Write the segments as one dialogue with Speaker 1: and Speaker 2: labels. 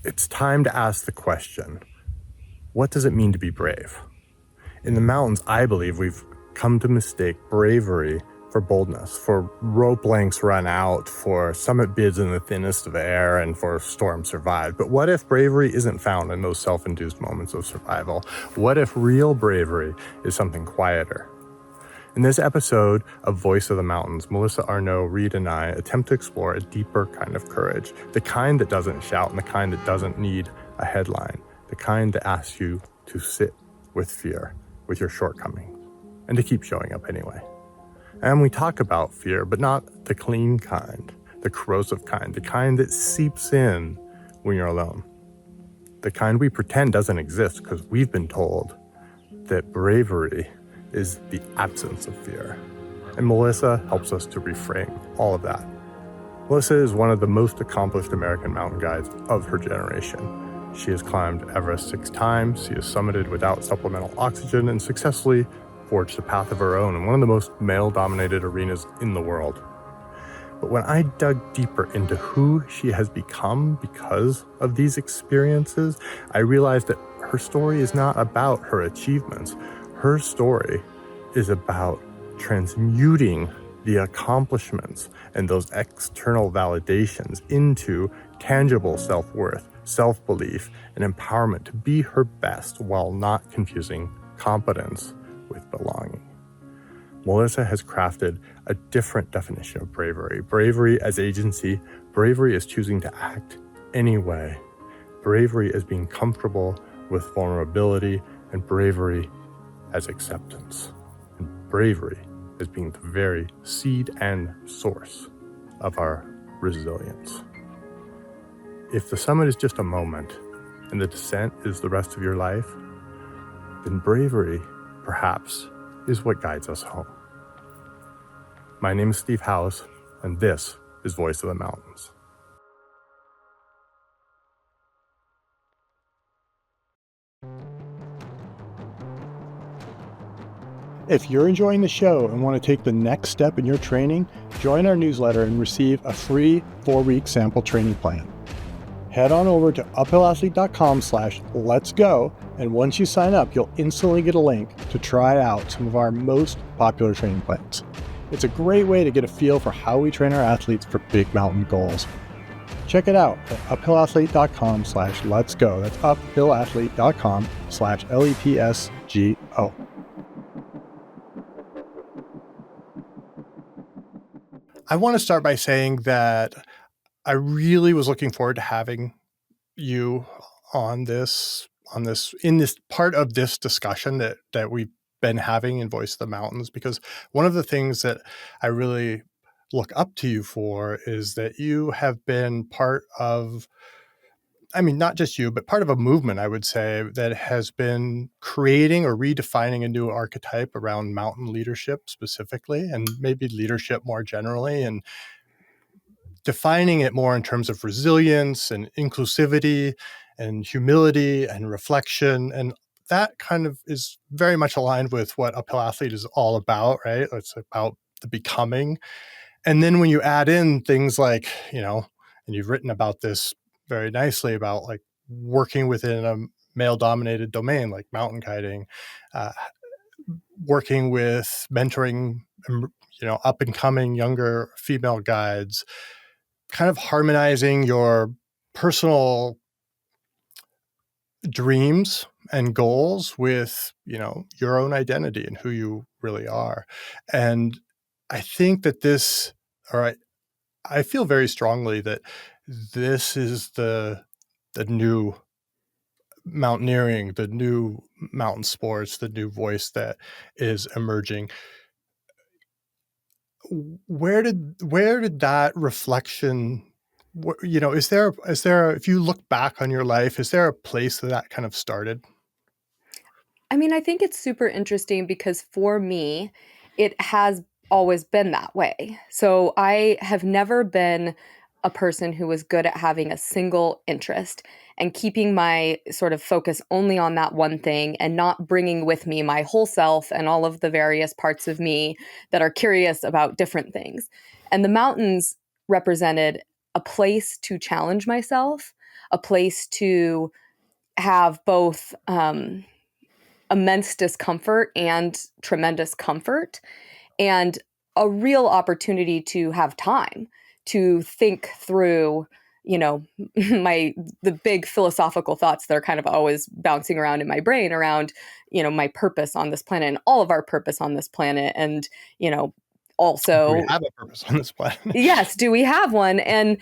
Speaker 1: it's time to ask the question, what does it mean to be brave? In the mountains, I believe we've come to mistake bravery for boldness, for rope lengths run out, for summit bids in the thinnest of air, and for storms survived. But what if bravery isn't found in those self-induced moments of survival? What if real bravery is something quieter? In this episode of Voice of the Mountains, Melissa Arnot-Reid and I attempt to explore a deeper kind of courage, the kind that doesn't shout and the kind that doesn't need a headline, the kind that asks you to sit with fear, with your shortcomings, and to keep showing up anyway. And we talk about fear, but not the clean kind, the corrosive kind, the kind that seeps in when you're alone, the kind we pretend doesn't exist because we've been told that bravery is the absence of fear. And Melissa helps us to reframe all of that. Melissa is one of the most accomplished American mountain guides of her generation. She has climbed Everest 6 times, she has summited without supplemental oxygen, and successfully forged a path of her own in one of the most male-dominated arenas in the world. But when I dug deeper into who she has become because of these experiences, I realized that her story is not about her achievements. Her story is about transmuting the accomplishments and those external validations into tangible self-worth, self-belief, and empowerment to be her best while not confusing competence with belonging. Melissa has crafted a different definition of bravery. Bravery as agency, bravery as choosing to act anyway, bravery as being comfortable with vulnerability, and bravery as acceptance, and bravery as being the very seed and source of our resilience. If the summit is just a moment and the descent is the rest of your life, then bravery, perhaps, is what guides us home. My name is Steve House, and this is Voice of the Mountains.
Speaker 2: If you're enjoying the show and want to take the next step in your training, join our newsletter and receive a free 4-week sample training plan. Head on over to uphillathlete.com/letsgo, and once you sign up, you'll instantly get a link to try out some of our most popular training plans. It's a great way to get a feel for how we train our athletes for big mountain goals. Check it out at uphillathlete.com/letsgo. That's uphillathlete.com/LETSGO. I want to start by saying that I really was looking forward to having you in this part of this discussion that we've been having in Voice of the Mountains, because one of the things that I really look up to you for is that you have been part of, not just you, but part of a movement, I would say, that has been creating or redefining a new archetype around mountain leadership specifically, and maybe leadership more generally, and defining it more in terms of resilience and inclusivity and humility and reflection. And that kind of is very much aligned with what Uphill Athlete is all about, right? It's about the becoming. And then when you add in things like, and you've written about this very nicely about like working within a male-dominated domain like mountain guiding, working with mentoring, up-and-coming younger female guides, kind of harmonizing your personal dreams and goals with, your own identity and who you really are. And I think that I feel very strongly that this is the new mountaineering, the new mountain sports, the new voice that is emerging. Where did that reflection, is there, if you look back on your life, is there a place that kind of started?
Speaker 3: I think it's super interesting because for me, it has always been that way. So I have never been a person who was good at having a single interest and keeping my sort of focus only on that one thing and not bringing with me my whole self and all of the various parts of me that are curious about different things. And the mountains represented a place to challenge myself, a place to have both immense discomfort and tremendous comfort, and a real opportunity to have time to think through, the big philosophical thoughts that are kind of always bouncing around in my brain around, my purpose on this planet and all of our purpose on this planet. And,
Speaker 2: Do we
Speaker 3: also,
Speaker 2: have a purpose on this planet?
Speaker 3: yes, do we have one? And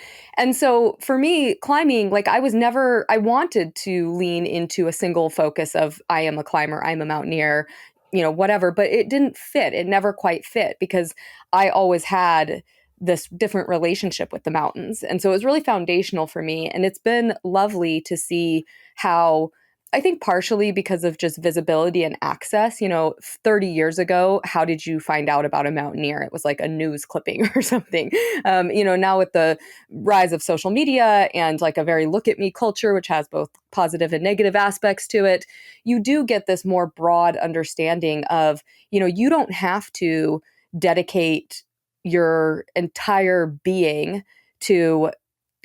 Speaker 3: so for me, climbing, like I wanted to lean into a single focus of I am a climber, I'm a mountaineer, whatever, but it didn't fit. It never quite fit because I always had this different relationship with the mountains. And so it was really foundational for me. And it's been lovely to see how, I think partially because of just visibility and access, 30 years ago, how did you find out about a mountaineer? It was like a news clipping or something. Now with the rise of social media and like a very look at me culture, which has both positive and negative aspects to it, you do get this more broad understanding of, you don't have to dedicate your entire being to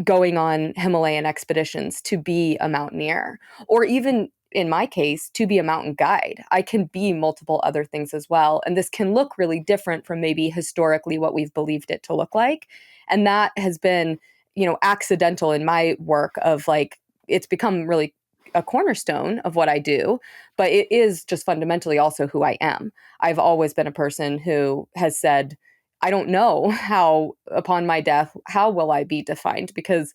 Speaker 3: going on Himalayan expeditions to be a mountaineer, or even in my case, to be a mountain guide. I can be multiple other things as well. And this can look really different from maybe historically what we've believed it to look like. And that has been, accidental in my work of like, it's become really a cornerstone of what I do, but it is just fundamentally also who I am. I've always been a person who has said, I don't know how upon my death, how will I be defined? Because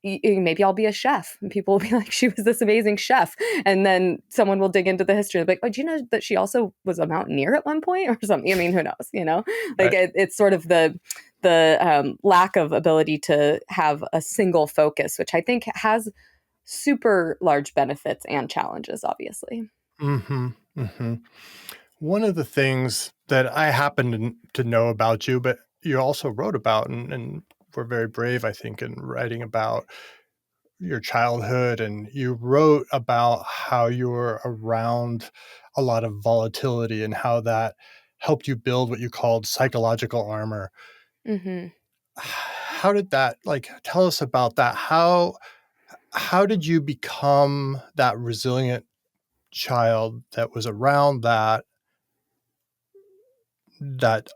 Speaker 3: maybe I'll be a chef and people will be like, she was this amazing chef. And then someone will dig into the history and be like, oh, do you know that she also was a mountaineer at one point or something? I mean, who knows, like
Speaker 2: Right.
Speaker 3: it's sort of the lack of ability to have a single focus, which I think has super large benefits and challenges, obviously.
Speaker 2: Mm-hmm. Mm-hmm. One of the things that I happen to know about you, but you also wrote about and were very brave, I think, in writing about your childhood. And you wrote about how you were around a lot of volatility and how that helped you build what you called psychological armor.
Speaker 3: Mm-hmm.
Speaker 2: How did that, tell us about that? How did you become that resilient child that was around that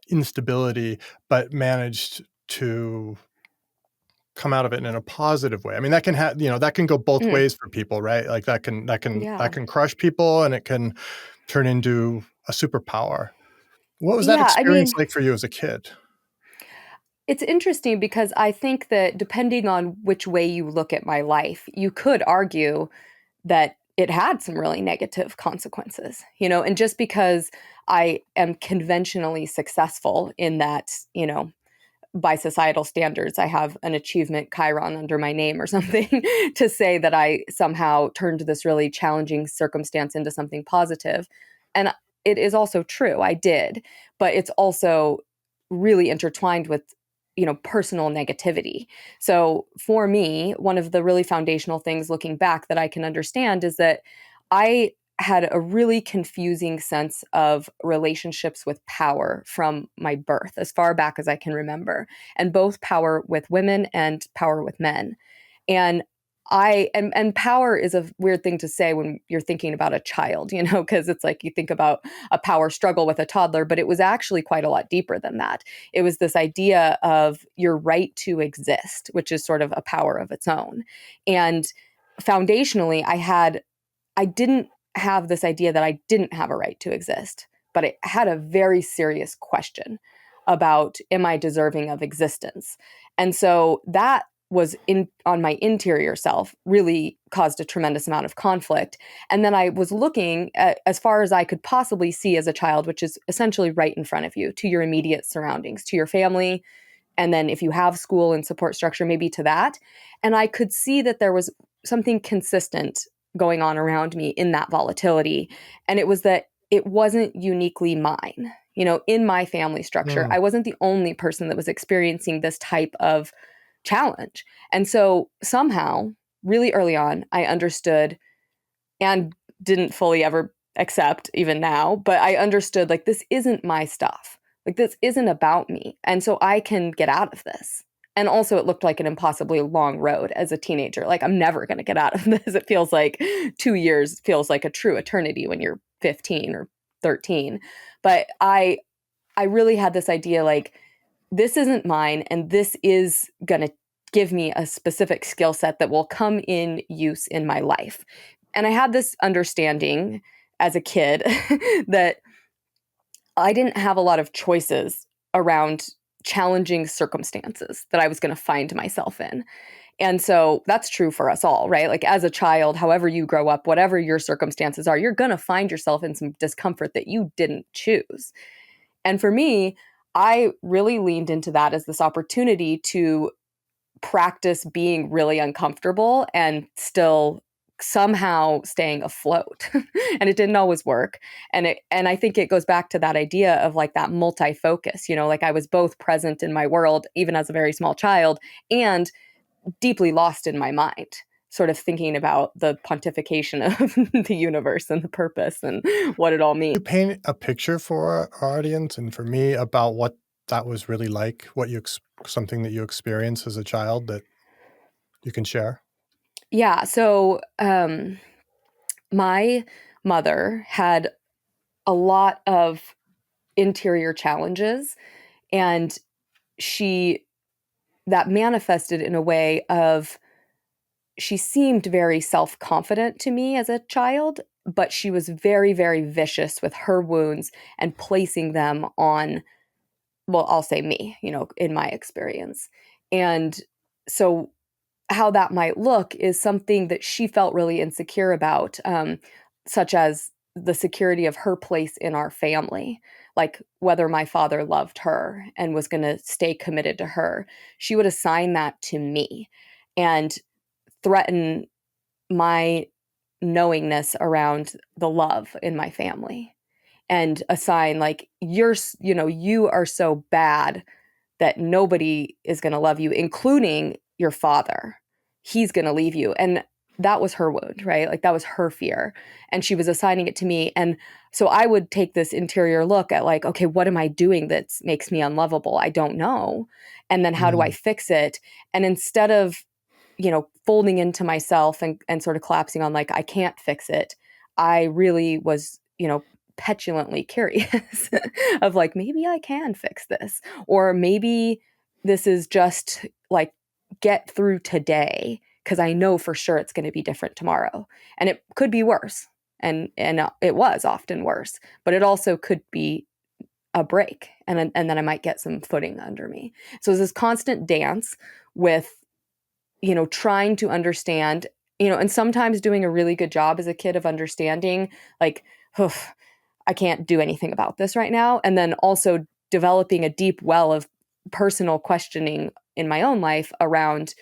Speaker 2: instability, but managed to come out of it in a positive way? I mean, that can that can go both
Speaker 3: Mm.
Speaker 2: ways for people, right? Like that
Speaker 3: Yeah.
Speaker 2: can crush people and it can turn into a superpower. What was that
Speaker 3: Yeah. I
Speaker 2: experience
Speaker 3: mean,
Speaker 2: like for you as a kid?
Speaker 3: it's interesting because I think that depending on which way you look at my life, you could argue that it had some really negative consequences, and just because I am conventionally successful in that, by societal standards, I have an achievement Chiron under my name or something to say that I somehow turned this really challenging circumstance into something positive. And it is also true, I did, but it's also really intertwined with personal negativity. So for me, one of the really foundational things looking back that I can understand is that I had a really confusing sense of relationships with power from my birth, as far back as I can remember, and both power with women and power with men. And and power is a weird thing to say when you're thinking about a child, because it's like you think about a power struggle with a toddler, but it was actually quite a lot deeper than that. It was this idea of your right to exist, which is sort of a power of its own. And foundationally, I didn't have this idea that I didn't have a right to exist, but I had a very serious question about, am I deserving of existence? And so that was in on my interior self, really caused a tremendous amount of conflict. And then I was looking at as far as I could possibly see as a child, which is essentially right in front of you, to your immediate surroundings, to your family, and then if you have school and support structure, maybe to that. And I could see that there was something consistent going on around me in that volatility. And it was that it wasn't uniquely mine. In my family structure,
Speaker 2: Mm.
Speaker 3: I wasn't the only person that was experiencing this type of challenge. And so somehow, really early on, I understood, and didn't fully ever accept even now, but I understood, like, this isn't my stuff. Like, this isn't about me. And so I can get out of this. And also it looked like an impossibly long road as a teenager. Like, I'm never going to get out of this. It feels like 2 years feels like a true eternity when you're 15 or 13. But I really had this idea, like, this isn't mine, and this is going to give me a specific skill set that will come in use in my life. And I had this understanding as a kid that I didn't have a lot of choices around challenging circumstances that I was going to find myself in. And so that's true for us all, right? Like, as a child, however you grow up, whatever your circumstances are, you're going to find yourself in some discomfort that you didn't choose. And for me, I really leaned into that as this opportunity to practice being really uncomfortable and still somehow staying afloat. And it didn't always work. And I think it goes back to that idea of like that multi-focus, like I was both present in my world, even as a very small child, and deeply lost in my mind, sort of thinking about the pontification of the universe and the purpose and what it all means.
Speaker 2: You paint a picture for our audience and for me about what that was really like, something that you experienced as a child that you can share?
Speaker 3: Yeah. So my mother had a lot of interior challenges, and that manifested in a way of, she seemed very self-confident to me as a child, but she was very, very vicious with her wounds and placing them on, well, I'll say me, in my experience. And so how that might look is something that she felt really insecure about, such as the security of her place in our family, like whether my father loved her and was going to stay committed to her. She would assign that to me and threaten my knowingness around the love in my family, and assign like, you are so bad that nobody is going to love you, including your father. He's going to leave you. And that was her wound, right? Like, that was her fear. And she was assigning it to me. And so I would take this interior look at like, okay, what am I doing that makes me unlovable? I don't know. And then how do I fix it? And instead of, folding into myself and sort of collapsing on like, I can't fix it, I really was, petulantly curious of like, maybe I can fix this, or maybe this is just like, get through today, because I know for sure it's going to be different tomorrow, and it could be worse, and it was often worse, but it also could be a break, and then I might get some footing under me. So it's this constant dance with trying to understand, and sometimes doing a really good job as a kid of understanding like, I can't do anything about this right now. And then also developing a deep well of personal questioning in my own life around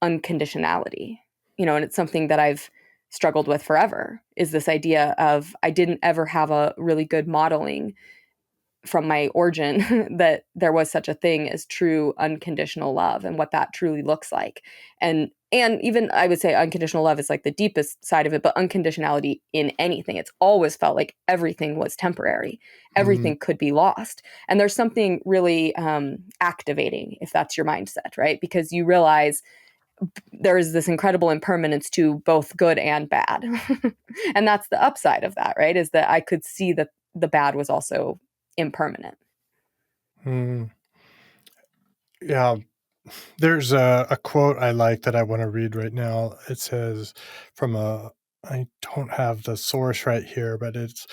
Speaker 3: unconditionality, and it's something that I've struggled with forever, is this idea of, I didn't ever have a really good modeling from my origin that there was such a thing as true unconditional love and what that truly looks like. And even I would say unconditional love is like the deepest side of it, but unconditionality in anything, it's always felt like everything was temporary. Everything could be lost. And there's something really activating if that's your mindset, right? Because you realize there is this incredible impermanence to both good and bad. And that's the upside of that, right? Is that I could see that the bad was also impermanent.
Speaker 2: Yeah. There's a quote I like that I want to read right now. It says I don't have the source right here, but it's,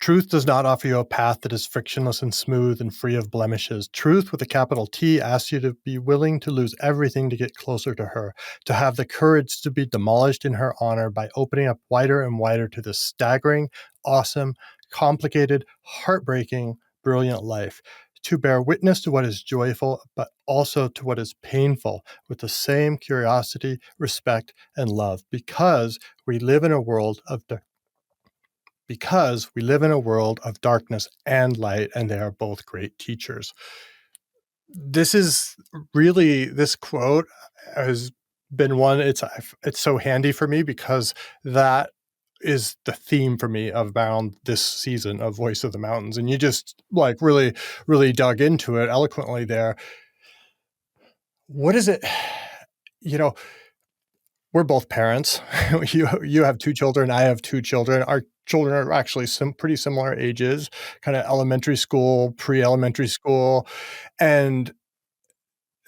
Speaker 2: truth does not offer you a path that is frictionless and smooth and free of blemishes. Truth with a capital T asks you to be willing to lose everything to get closer to her, to have the courage to be demolished in her honor by opening up wider and wider to this staggering, awesome, complicated, heartbreaking, brilliant life. To bear witness to what is joyful, but also to what is painful with the same curiosity, respect, and love, because we live in a world of darkness and light, and they are both great teachers. This quote has been one, it's so handy for me because that is the theme for me around this season of Voice of the Mountains. And you just like really, really dug into it eloquently there. what is it, you know, we're both parents. You have two children. I have two children. Our children are actually some pretty similar ages, kind of elementary school, pre-elementary school, and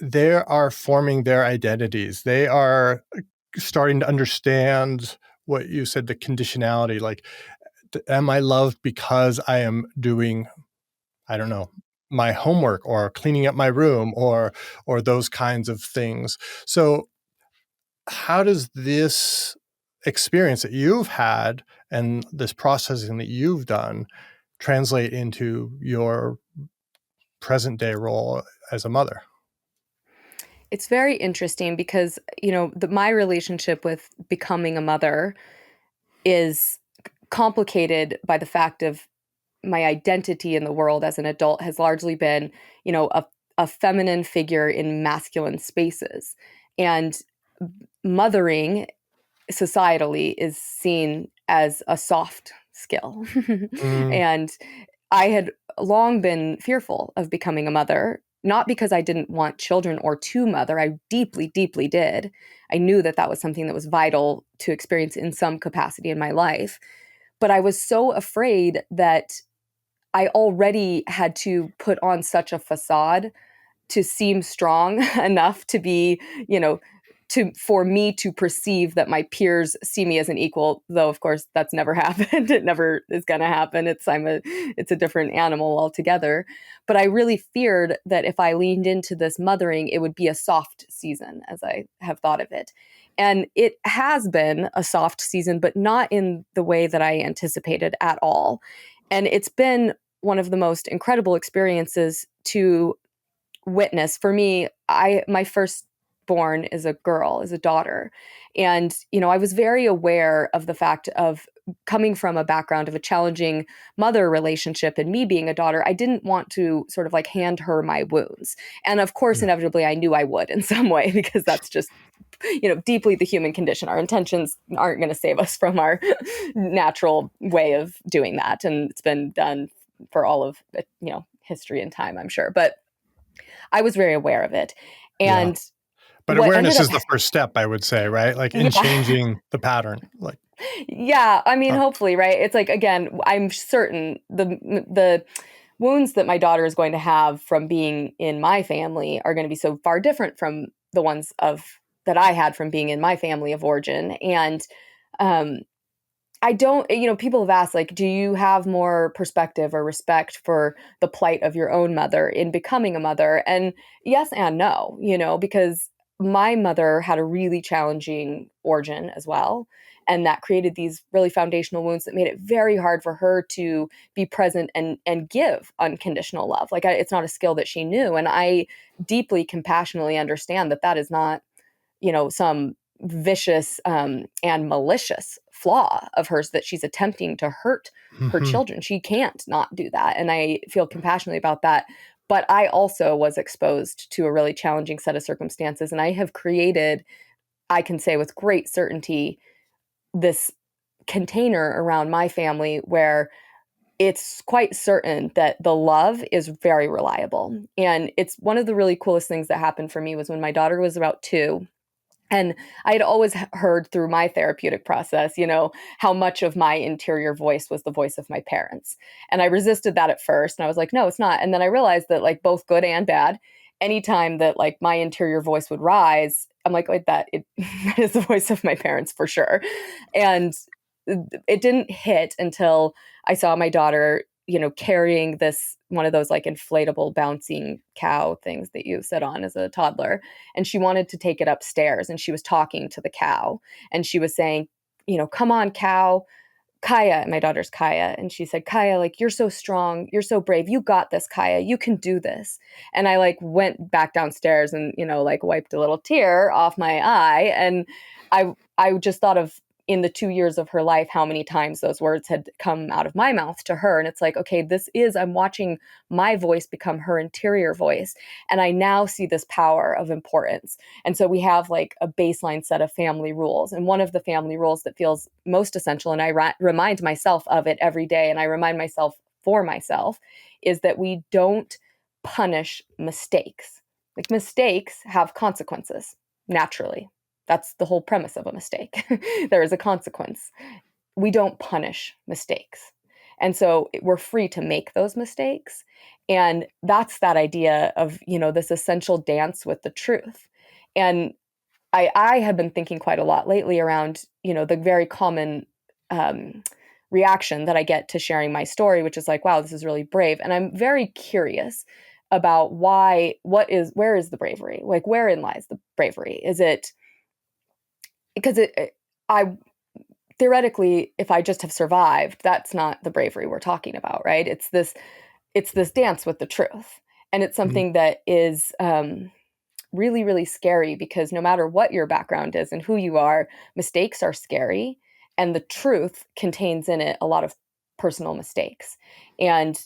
Speaker 2: they are forming their identities. They are starting to understand what you said, the conditionality. Like, am I loved because I am doing, I don't know, my homework or cleaning up my room or those kinds of things. So how does this experience that you've had and this processing that you've done translate into your present day role as a mother?
Speaker 3: It's very interesting because, my relationship with becoming a mother is complicated by the fact of my identity in the world as an adult has largely been, a feminine figure in masculine spaces. And mothering societally is seen as a soft skill.
Speaker 2: Mm,
Speaker 3: And I had long been fearful of becoming a mother, not because I didn't want children or to mother. I deeply, deeply did. I knew that that was something that was vital to experience in some capacity in my life. But I was so afraid that I already had to put on such a facade to seem strong enough to be, for me to perceive that my peers see me as an equal, though of course that's never happened. It never is going to happen. It's a different animal altogether. But I really feared that if I leaned into this mothering, it would be a soft season, as I have thought of it. And it has been a soft season, but not in the way that I anticipated at all. And it's been one of the most incredible experiences to witness. For me, my firstborn is a girl, is a daughter. And, I was very aware of the fact of coming from a background of a challenging mother relationship and me being a daughter. I didn't want to sort of like hand her my wounds. And of course,
Speaker 2: yeah.
Speaker 3: inevitably, I knew I would in some way because that's just deeply the human condition. Our intentions aren't going to save us from our natural way of doing that. And it's been done for all of, history and time, I'm sure. But I was very aware of it.
Speaker 2: Yeah.
Speaker 3: And
Speaker 2: But
Speaker 3: what
Speaker 2: awareness
Speaker 3: ended up,
Speaker 2: is the first step, I would say, right? Like in
Speaker 3: yeah,
Speaker 2: changing the pattern. Like,
Speaker 3: yeah. I mean,
Speaker 2: oh,
Speaker 3: hopefully, right? It's like, again, I'm certain the wounds that my daughter is going to have from being in my family are going to be so far different from the ones that I had from being in my family of origin. And um, I don't, people have asked, like, do you have more perspective or respect for the plight of your own mother in becoming a mother? And yes and no, because my mother had a really challenging origin as well. And that created these really foundational wounds that made it very hard for her to be present and give unconditional love. Like, it's not a skill that she knew. And I deeply compassionately understand that that is not, some vicious and malicious flaw of hers that she's attempting to hurt her
Speaker 2: mhm.
Speaker 3: children. She can't not do that. And I feel compassionately about that. But I also was exposed to a really challenging set of circumstances. And I have created, I can say with great certainty, this container around my family where it's quite certain that the love is very reliable. And it's one of the really coolest things that happened for me was when my daughter was about 2. And I had always heard through my therapeutic process, how much of my interior voice was the voice of my parents. And I resisted that at first. And I was like, no, it's not. And then I realized that, like, both good and bad, anytime that like my interior voice would rise, I'm like, wait, that is the voice of my parents for sure. And it didn't hit until I saw my daughter, carrying this one of those like inflatable bouncing cow things that you sit on as a toddler. And she wanted to take it upstairs and she was talking to the cow and she was saying, come on, cow. Kaya, my daughter's Kaya. And she said, Kaya, like, you're so strong. You're so brave. You got this, Kaya. You can do this. And I like went back downstairs and, like wiped a little tear off my eye. And I just thought of in the 2 years of her life, how many times those words had come out of my mouth to her. And it's like, okay, I'm watching my voice become her interior voice. And I now see this power of importance. And so we have like a baseline set of family rules. And one of the family rules that feels most essential, and I remind myself of it every day, and I remind myself for myself, is that we don't punish mistakes. Like mistakes have consequences naturally. That's the whole premise of a mistake. There is a consequence. We don't punish mistakes. And so we're free to make those mistakes. And that's that idea of, this essential dance with the truth. And I have been thinking quite a lot lately around, the very common reaction that I get to sharing my story, which is like, wow, this is really brave. And I'm very curious about where is the bravery? Like, wherein lies the bravery? Is it because I theoretically, if I just have survived, that's not the bravery we're talking about, right? It's this dance with the truth. And it's something that is really, really scary, because no matter what your background is and who you are, mistakes are scary. And the truth contains in it a lot of personal mistakes. And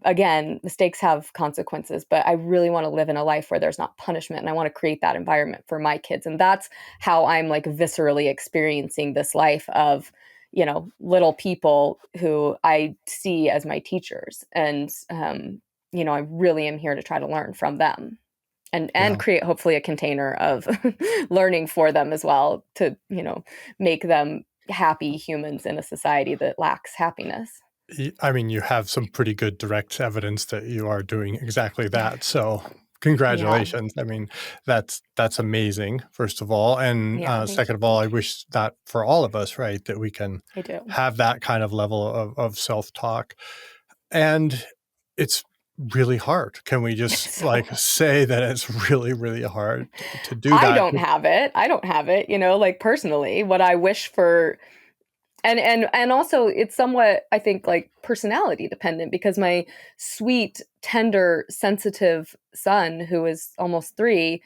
Speaker 3: again, mistakes have consequences, but I really want to live in a life where there's not punishment. And I want to create that environment for my kids. And that's how I'm like viscerally experiencing this life of, little people who I see as my teachers. And, I really am here to try to learn from them and create hopefully a container of learning for them as well to, make them happy humans in a society that lacks happiness.
Speaker 2: I mean, you have some pretty good direct evidence that you are doing exactly that. So congratulations. Yeah. I mean, that's amazing, first of all. And second of all, I wish that for all of us, right, that we can have that kind of level of self-talk. And it's really hard. Can we just say that it's really, really hard to do that?
Speaker 3: I don't have it, like personally, what I wish for. And also it's somewhat, I think, like personality dependent, because my sweet, tender, sensitive son, who is almost 3,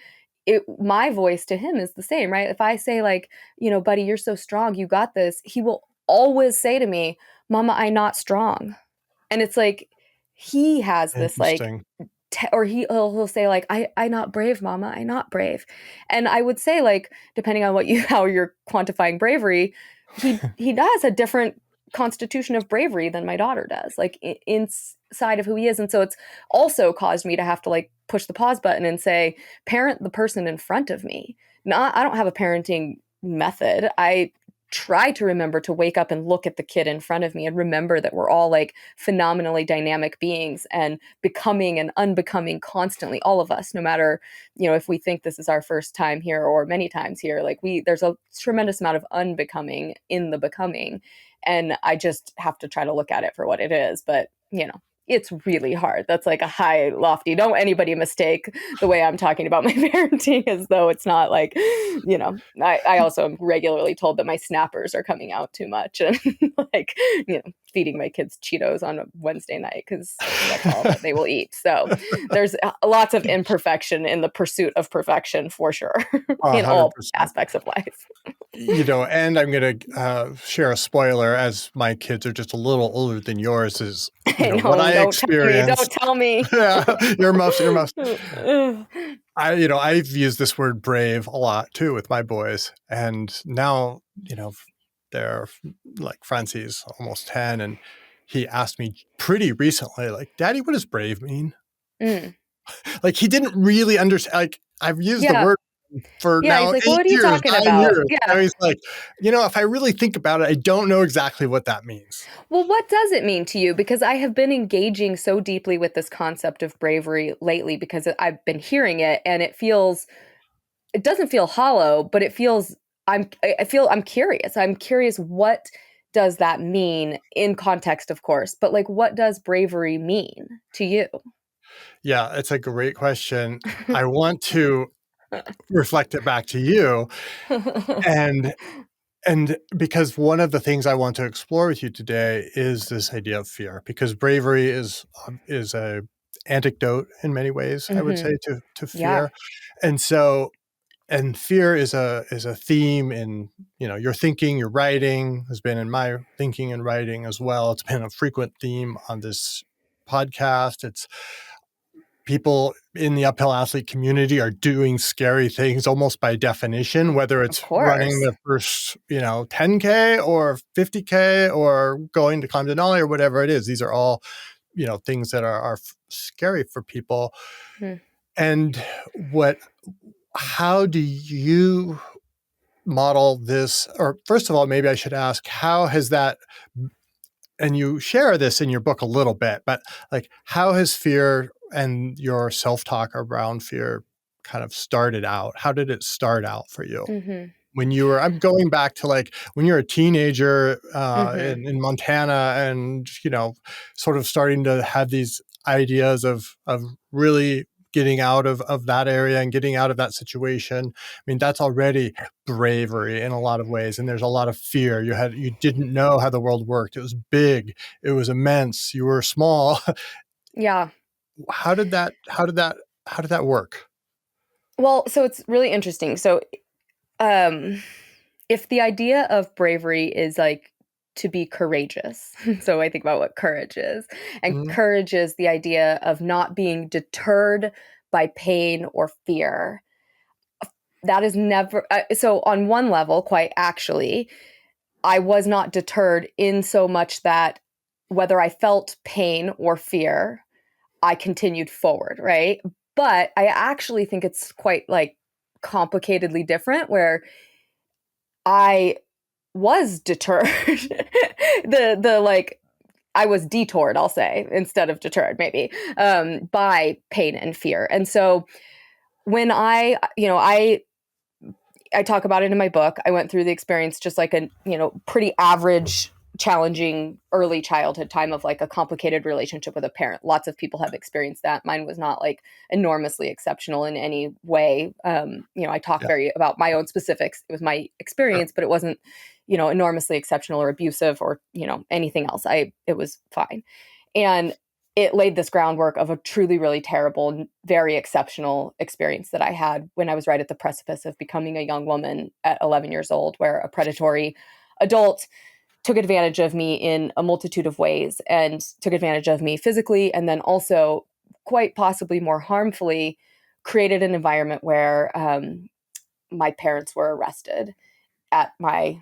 Speaker 3: my voice to him is the same, right? If I say like, buddy, you're so strong, you got this, he will always say to me, Mama, I'm not strong. And it's like, he has this like, or he'll say like, I not brave, Mama, I not brave. And I would say, like, depending on how you're quantifying bravery, he has a different constitution of bravery than my daughter does, like inside of who he is. And so it's also caused me to have to like push the pause button and say, parent the person in front of me. I don't have a parenting method. I try to remember to wake up and look at the kid in front of me and remember that we're all like phenomenally dynamic beings and becoming and unbecoming constantly, all of us, no matter, if we think this is our first time here or many times here, like there's a tremendous amount of unbecoming in the becoming. And I just have to try to look at it for what it is. But, it's really hard. That's like a high, lofty, don't anybody mistake the way I'm talking about my parenting as though it's not like, I also am regularly told that my snappers are coming out too much, and like, feeding my kids Cheetos on a Wednesday night because that's all that they will eat. So there's lots of imperfection in the pursuit of perfection, for sure, in all aspects of life.
Speaker 2: And I'm going to share a spoiler, as my kids are just a little older than yours, is what I experienced.
Speaker 3: Don't tell me.
Speaker 2: Yeah, earmuffs. I've used this word brave a lot too with my boys. And now, they're like, Francie's almost 10. And he asked me pretty recently, like, Daddy, what does brave mean? Like, he didn't really understand. Like, I've used the word for now
Speaker 3: he's like,
Speaker 2: 8
Speaker 3: what are you
Speaker 2: years,
Speaker 3: talking
Speaker 2: 9
Speaker 3: about?
Speaker 2: years. Yeah. So he's like, if I really think about it, I don't know exactly what that means.
Speaker 3: Well, what does it mean to you? Because I have been engaging so deeply with this concept of bravery lately, because I've been hearing it, and it doesn't feel hollow, but it feels, I'm curious. I'm curious, what does that mean in context, of course, but like, what does bravery mean to you?
Speaker 2: Yeah, it's a great question. I want to reflect it back to you. And because one of the things I want to explore with you today is this idea of fear, because bravery is a antidote in many ways, I would say, to fear. Yeah. And fear is a theme in, your thinking, your writing, has been in my thinking and writing as well. It's been a frequent theme on this podcast. It's people in the uphill athlete community are doing scary things almost by definition, whether it's running the first, 10K or 50K or going to climb Denali or whatever it is. These are all, things that are scary for people. And how do you model this? Or first of all, maybe I should ask, how has that, and you share this in your book a little bit, but like, how has fear and your self-talk around fear kind of started out? How did it start out for you?
Speaker 3: Mm-hmm.
Speaker 2: When you were, I'm going back to like when you're a teenager
Speaker 3: Mm-hmm.
Speaker 2: in Montana, and sort of starting to have these ideas of really getting out of that area and getting out of that situation. I mean, that's already bravery in a lot of ways, and there's a lot of fear. You didn't know how the world worked. It was big. It was immense. You were small.
Speaker 3: Yeah.
Speaker 2: How did that work?
Speaker 3: Well, so it's really interesting. So, um, if the idea of bravery is like to be courageous, so I think about what courage is, and
Speaker 2: Mhm.
Speaker 3: courage is the idea of not being deterred by pain or fear. That is never, so on one level, quite actually, I was not deterred in so much that whether I felt pain or fear, I continued forward, right? But I actually think it's quite like complicatedly different where I was deterred. the like I was detoured, I'll say, instead of deterred, maybe, by pain and fear. And so when I talk about it in my book. I went through the experience just like a, pretty average, challenging early childhood time of like a complicated relationship with a parent. Lots of people have experienced that. Mine was not like enormously exceptional in any way. I talk
Speaker 2: Yeah,
Speaker 3: very about my own specifics. It was my
Speaker 2: sure.
Speaker 3: experience, but it wasn't, enormously exceptional or abusive or, anything else. It was fine. And it laid this groundwork of a truly, really terrible, very exceptional experience that I had when I was right at the precipice of becoming a young woman at 11 years old, where a predatory adult took advantage of me in a multitude of ways and took advantage of me physically, and then also, quite possibly more harmfully, created an environment where my parents were arrested at my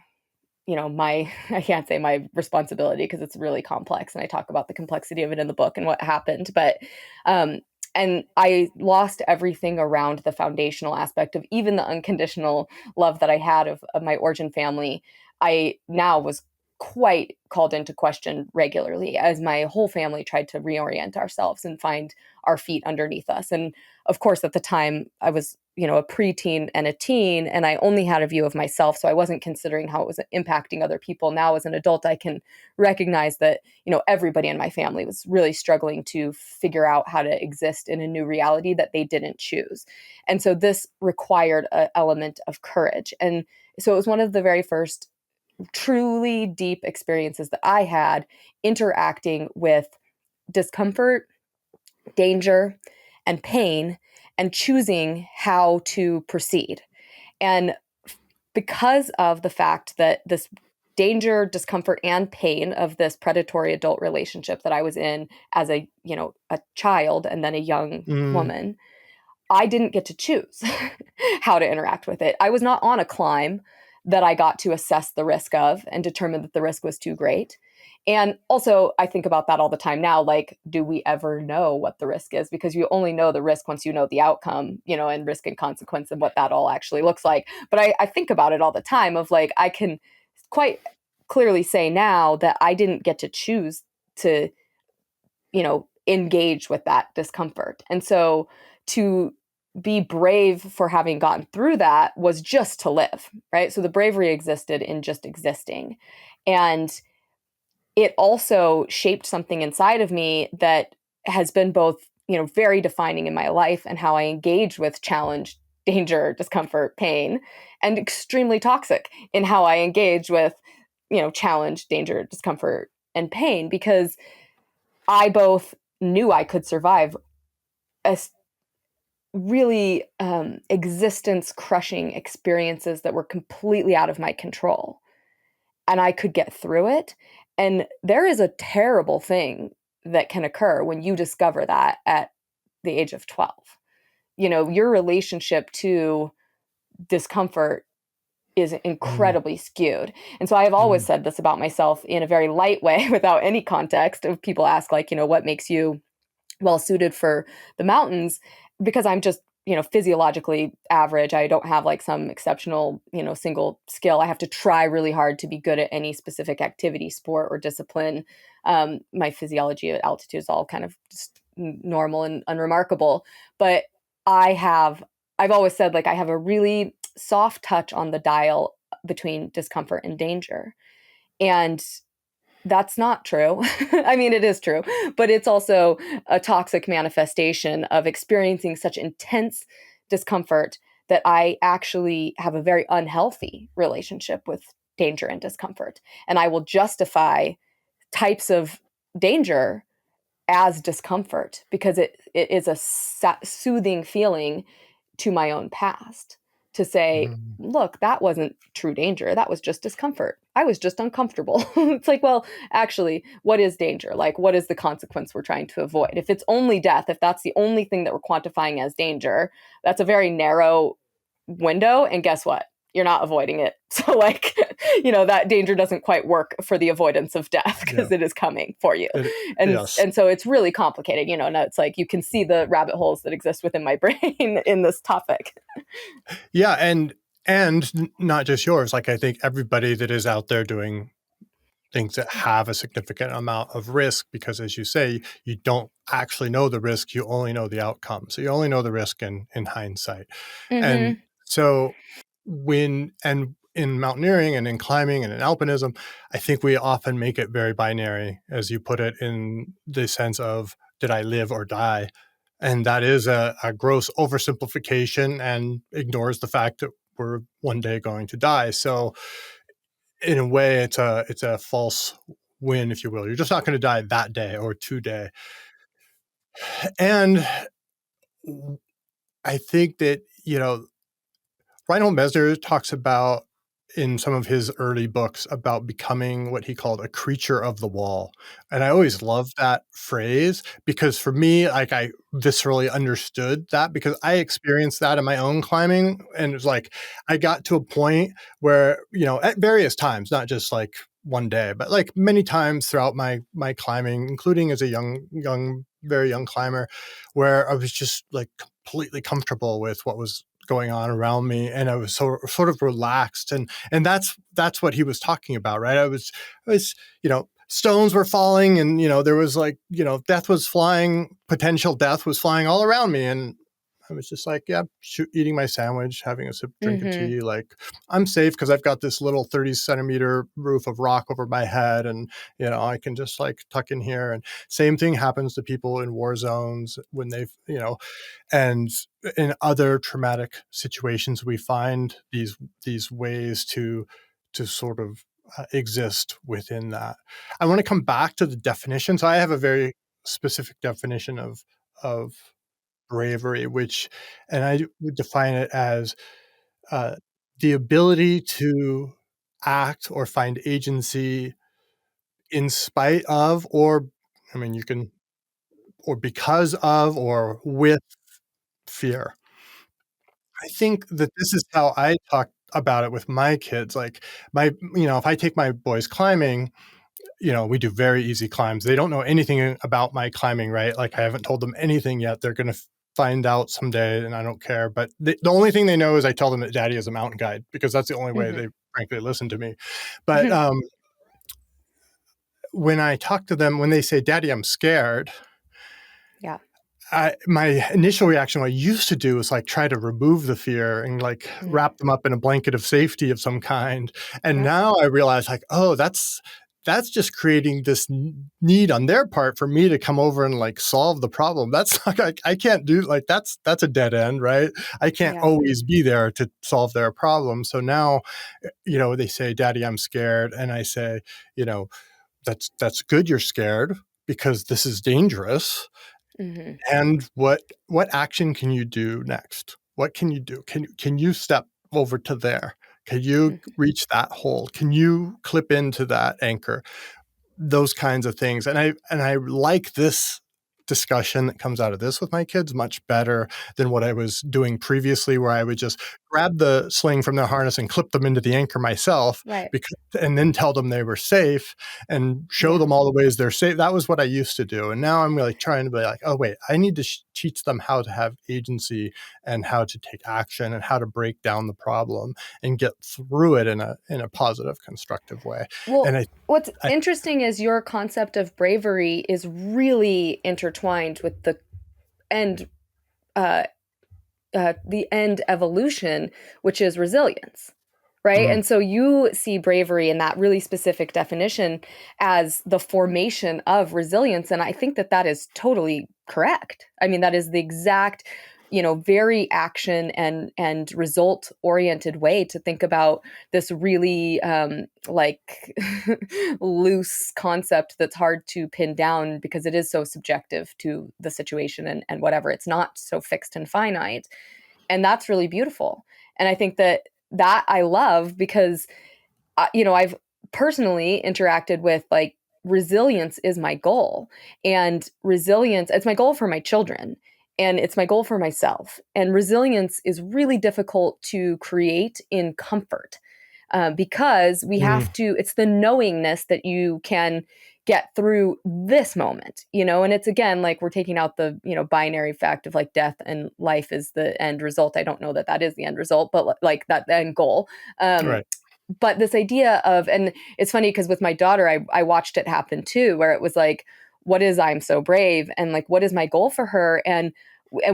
Speaker 3: I can't say my responsibility because it's really complex, and I talk about the complexity of it in the book and what happened. But um and I lost everything around the foundational aspect of even the unconditional love that I had of my origin family. I now was quite called into question regularly as my whole family tried to reorient ourselves and find our feet underneath us. And of course, at the time, I was a preteen and a teen, and I only had a view of myself. So I wasn't considering how it was impacting other people. Now, as an adult, I can recognize that, everybody in my family was really struggling to figure out how to exist in a new reality that they didn't choose. And so this required an element of courage. And so it was one of the very first truly deep experiences that I had interacting with discomfort, danger, and pain, and choosing how to proceed. And because of the fact that this danger, discomfort, and pain of this predatory adult relationship that I was in as a child and then a young
Speaker 2: Mm,
Speaker 3: woman, I didn't get to choose how to interact with it. I was not on a climb that I got to assess the risk of and determine that the risk was too great. And also, I think about that all the time now. Like, do we ever know what the risk is? Because you only know the risk once you know the outcome, and risk and consequence and what that all actually looks like. But I think about it all the time of like, I can quite clearly say now that I didn't get to choose to, engage with that discomfort. And so to be brave for having gotten through that was just to live, right? So the bravery existed in just existing. And it also shaped something inside of me that has been both, very defining in my life and how I engage with challenge, danger, discomfort, pain, and extremely toxic in how I engage with, challenge, danger, discomfort, and pain, because I both knew I could survive a really existence crushing experiences that were completely out of my control, and I could get through it. And there is a terrible thing that can occur when you discover that at the age of 12. Your relationship to discomfort is
Speaker 2: mm,
Speaker 3: incredibly skewed. And so I have always
Speaker 2: mm,
Speaker 3: said this about myself in a very light way without any context. Of people ask, like, what makes you well suited for the mountains? because I'm just, physiologically average. I don't have like some exceptional, single skill. I have to try really hard to be good at any specific activity, sport, or discipline. My physiology at altitude is all kind of just normal and unremarkable. But I've always said, like, I have a really soft touch on the dial between discomfort and danger. And that's not true. I mean, it is true, but it's also a toxic manifestation of experiencing such intense discomfort that I actually have a very unhealthy relationship with danger and discomfort. And I will justify types of danger as discomfort because it is a soothing feeling to my own past to say, look, that wasn't true danger. That was just discomfort. I was just uncomfortable. It's like, well, actually, what is danger? Like, what is the consequence we're trying to avoid? If it's only death, if that's the only thing that we're quantifying as danger, that's a very narrow window. And guess what? You're not avoiding it. So like, that danger doesn't quite work for the avoidance of death because it is coming for you. And so it's really complicated, now it's like you can see the rabbit holes that exist within my brain in this topic.
Speaker 2: Yeah. And not just yours. Like, I think everybody that is out there doing things that have a significant amount of risk, because as you say, you don't actually know the risk, you only know the outcome. So you only know the risk in hindsight. And so in mountaineering and in climbing and in alpinism, I think we often make it very binary, as you put it, in the sense of, did I live or die? And that is a gross oversimplification and ignores the fact that we're one day going to die. So in a way, it's a false win, if you will. You're just not going to die that day or today. And I think that, Reinhold Messner talks about, in some of his early books, about becoming what he called a creature of the wall. And I always loved that phrase because for me, like, I viscerally understood that because I experienced that in my own climbing. And it was like, I got to a point where, at various times, not just like one day, but like many times throughout my climbing, including as a very young climber, where I was just like completely comfortable with what was going on around me, and I was sort of relaxed, and that's what he was talking about, right? I was stones were falling, and there was like death was flying, potential death was flying all around me, and I was just like, yeah, eating my sandwich, having a sip, drink of tea, like I'm safe because I've got this little 30-centimeter roof of rock over my head, and I can just like tuck in here. And same thing happens to people in war zones when they've and in other traumatic situations, we find these ways to sort of exist within that. I want to come back to the definition. So I have a very specific definition of bravery, and I would define it as the ability to act or find agency in spite of, or or because of, or with fear. I think that this is how I talk about it with my kids. Like if I take my boys climbing, we do very easy climbs. They don't know anything about my climbing, right? Like I haven't told them anything yet. They're going to find out someday, and I don't care. But the only thing they know is I tell them that Daddy is a mountain guide, because that's the only way they frankly listen to me. But when I talk to them, when they say, Daddy, I'm scared.
Speaker 3: Yeah.
Speaker 2: My initial reaction, what I used to do, is like try to remove the fear and like wrap them up in a blanket of safety of some kind. And now I realize, like, oh, that's just creating this need on their part for me to come over and like solve the problem. That's like, I can't do, like, that's a dead end, right? I can't always be there to solve their problem. So now, they say, Daddy, I'm scared. And I say, that's good. You're scared because this is dangerous. And what action can you do next? What can you do? Can you step over to there? Can you reach that hole? Can you clip into that anchor? Those kinds of things. And I like this discussion that comes out of this with my kids much better than what I was doing previously, where I would just grab the sling from their harness and clip them into the anchor myself,
Speaker 3: Right.
Speaker 2: and then tell them they were safe and show them all the ways they're safe. That was what I used to do. And now I'm really trying to be like, oh, wait, I need to teach them how to have agency and how to take action and how to break down the problem and get through it in a positive, constructive way.
Speaker 3: Well,
Speaker 2: And
Speaker 3: what's interesting is your concept of bravery is really intertwined with the end evolution, which is resilience, right? And so you see bravery in that really specific definition as the formation of resilience, and I think that is totally correct. I mean, that is the exact, very action and result oriented way to think about this really like loose concept that's hard to pin down because it is so subjective to the situation and whatever. It's not so fixed and finite. And that's really beautiful. And I think that I love because, I've personally interacted with like resilience is my goal, and resilience, it's my goal for my children and it's my goal for myself. And resilience is really difficult to create in comfort because we have to, it's the knowingness that you can get through this moment, and it's again, like we're taking out the, binary fact of like death and life is the end result. I don't know that is the end result, but like that end goal.
Speaker 2: right.
Speaker 3: But this idea of, and it's funny because with my daughter, I watched it happen too, where it was like, what is I'm so brave? And like, what is my goal for her? And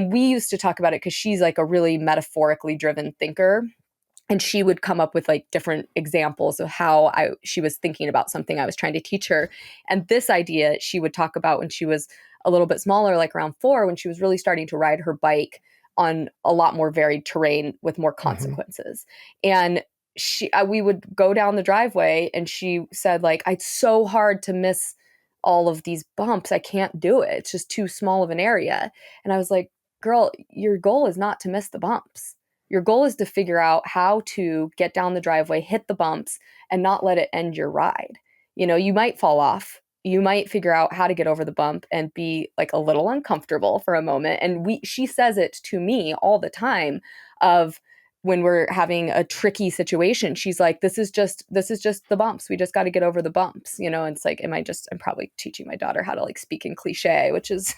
Speaker 3: we used to talk about it because she's like a really metaphorically driven thinker. And she would come up with like different examples of how she was thinking about something I was trying to teach her. And this idea she would talk about when she was a little bit smaller, like around 4, when she was really starting to ride her bike on a lot more varied terrain with more consequences. And we would go down the driveway and she said like, it's so hard to miss all of these bumps. I can't do it. It's just too small of an area. And I was like, girl, your goal is not to miss the bumps. Your goal is to figure out how to get down the driveway, hit the bumps, and not let it end your ride. You might fall off. You might figure out how to get over the bump and be like a little uncomfortable for a moment. And she says it to me all the time of when we're having a tricky situation. She's like, this is just the bumps. We just got to get over the bumps. And it's like, I'm probably teaching my daughter how to like speak in cliche, which is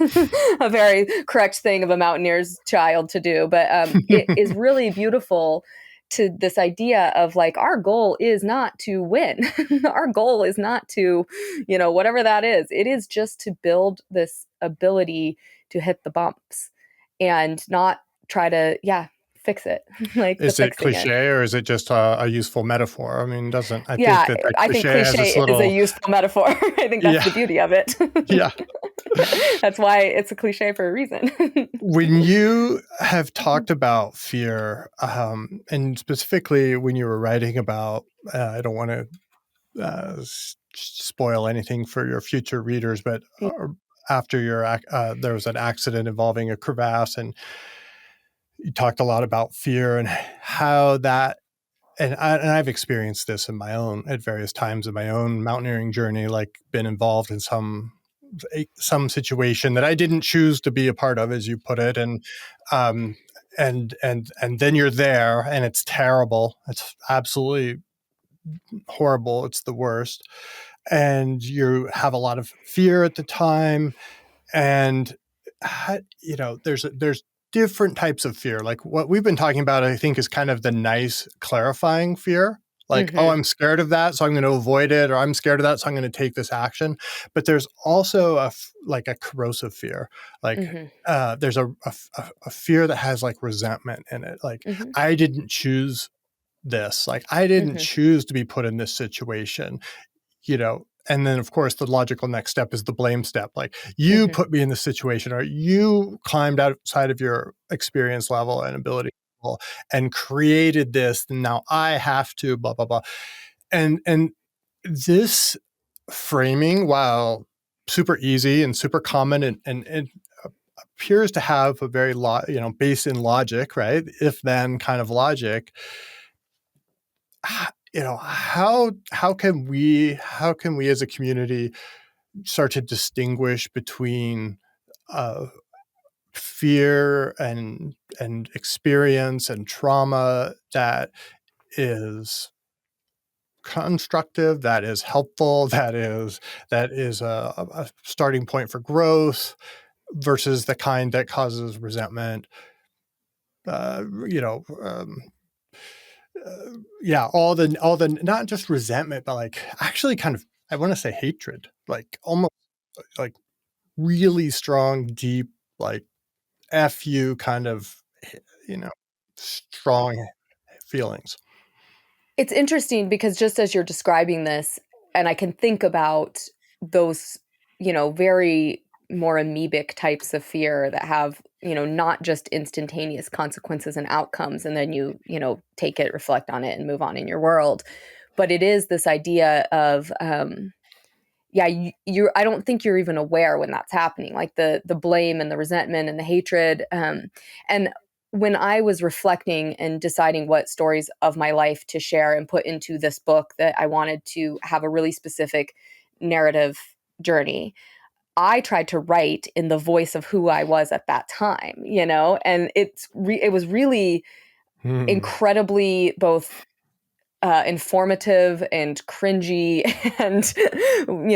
Speaker 3: a very correct thing of a mountaineer's child to do. But it is really beautiful to this idea of like, our goal is not to win. Our goal is not to, whatever that is. It is just to build this ability to hit the bumps and not try to, fix it. Like,
Speaker 2: is it cliche or is it just a useful metaphor? I mean, I think
Speaker 3: cliche is a useful metaphor. I think that's the beauty of it.
Speaker 2: Yeah.
Speaker 3: That's why it's a cliche for a reason.
Speaker 2: When you have talked about fear, and specifically when you were writing about, I don't want to spoil anything for your future readers, but after there was an accident involving a crevasse, and you talked a lot about fear and how that, and I've experienced this at various times in my own mountaineering journey, like been involved in some situation that I didn't choose to be a part of, as you put it. And then you're there and it's terrible. It's absolutely horrible. It's the worst. And you have a lot of fear at the time. And, there's different types of fear. Like what we've been talking about, I think, is kind of the nice clarifying fear. Like, oh, I'm scared of that, so I'm going to avoid it, or I'm scared of that, so I'm going to take this action. But there's also a corrosive fear. Like there's a fear that has like resentment in it. Like I didn't choose this. Like I didn't choose to be put in this situation. And then, of course, the logical next step is the blame step. Like, you put me in this situation, or you climbed outside of your experience level and ability level and created this. And now I have to blah, blah, blah. And this framing, while super easy and super common and appears to have a very, based in logic, right? If then kind of logic. How can we as a community start to distinguish between fear and experience and trauma that is constructive, that is helpful, that is a starting point for growth, versus the kind that causes resentment. All the not just resentment, but like actually kind of, I want to say hatred, like almost like really strong, deep, like F you kind of, strong feelings.
Speaker 3: It's interesting because just as you're describing this, and I can think about those, very more amoebic types of fear that have, not just instantaneous consequences and outcomes, and then you take it, reflect on it, and move on in your world. But it is this idea of, I don't think you're even aware when that's happening, like the blame and the resentment and the hatred. And when I was reflecting and deciding what stories of my life to share and put into this book, that I wanted to have a really specific narrative journey, I tried to write in the voice of who I was at that time, and it was really incredibly both informative and cringy and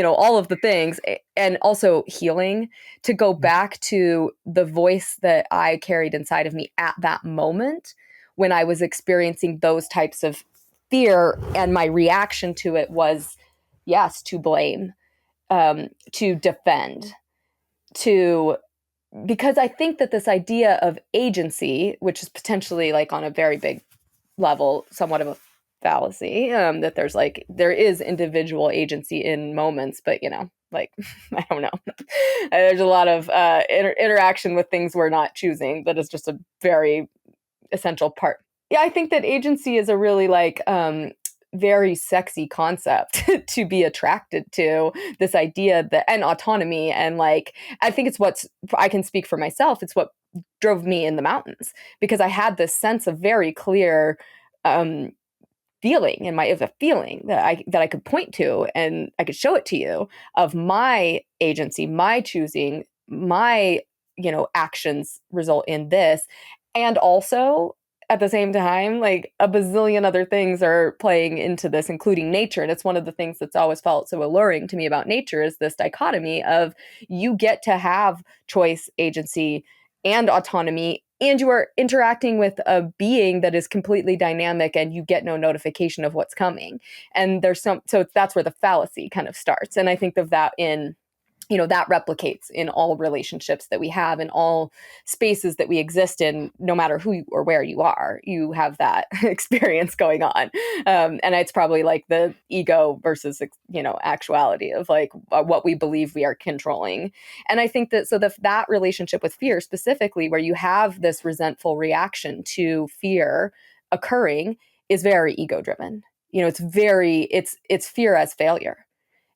Speaker 3: all of the things, and also healing, to go back to the voice that I carried inside of me at that moment when I was experiencing those types of fear, and my reaction to it was, yes, to blame, to defend, because I think that this idea of agency, which is potentially, like, on a very big level, somewhat of a fallacy, that there is individual agency in moments, but like, I don't know, there's a lot of interaction with things we're not choosing that is just a very essential part. Yeah, I think that agency is a really very sexy concept to be attracted to, this idea that, and autonomy, and I think it's I can speak for myself, it's what drove me in the mountains, because I had this sense of very clear feeling in my, it was a feeling that I could point to, and I could show it to you, of my agency, my choosing, my actions result in this. And also at the same time, like, a bazillion other things are playing into this, including nature. And it's one of the things that's always felt so alluring to me about nature, is this dichotomy of, you get to have choice, agency, and autonomy, and you are interacting with a being that is completely dynamic, and you get no notification of what's coming. And so that's where the fallacy kind of starts. And I think of that in, that replicates in all relationships that we have, in all spaces that we exist in, no matter who or where you are, you have that experience going on. And it's probably like the ego versus, actuality of what we believe we are controlling. And I think that, so that relationship with fear specifically, where you have this resentful reaction to fear occurring, is very ego driven. It's fear as failure.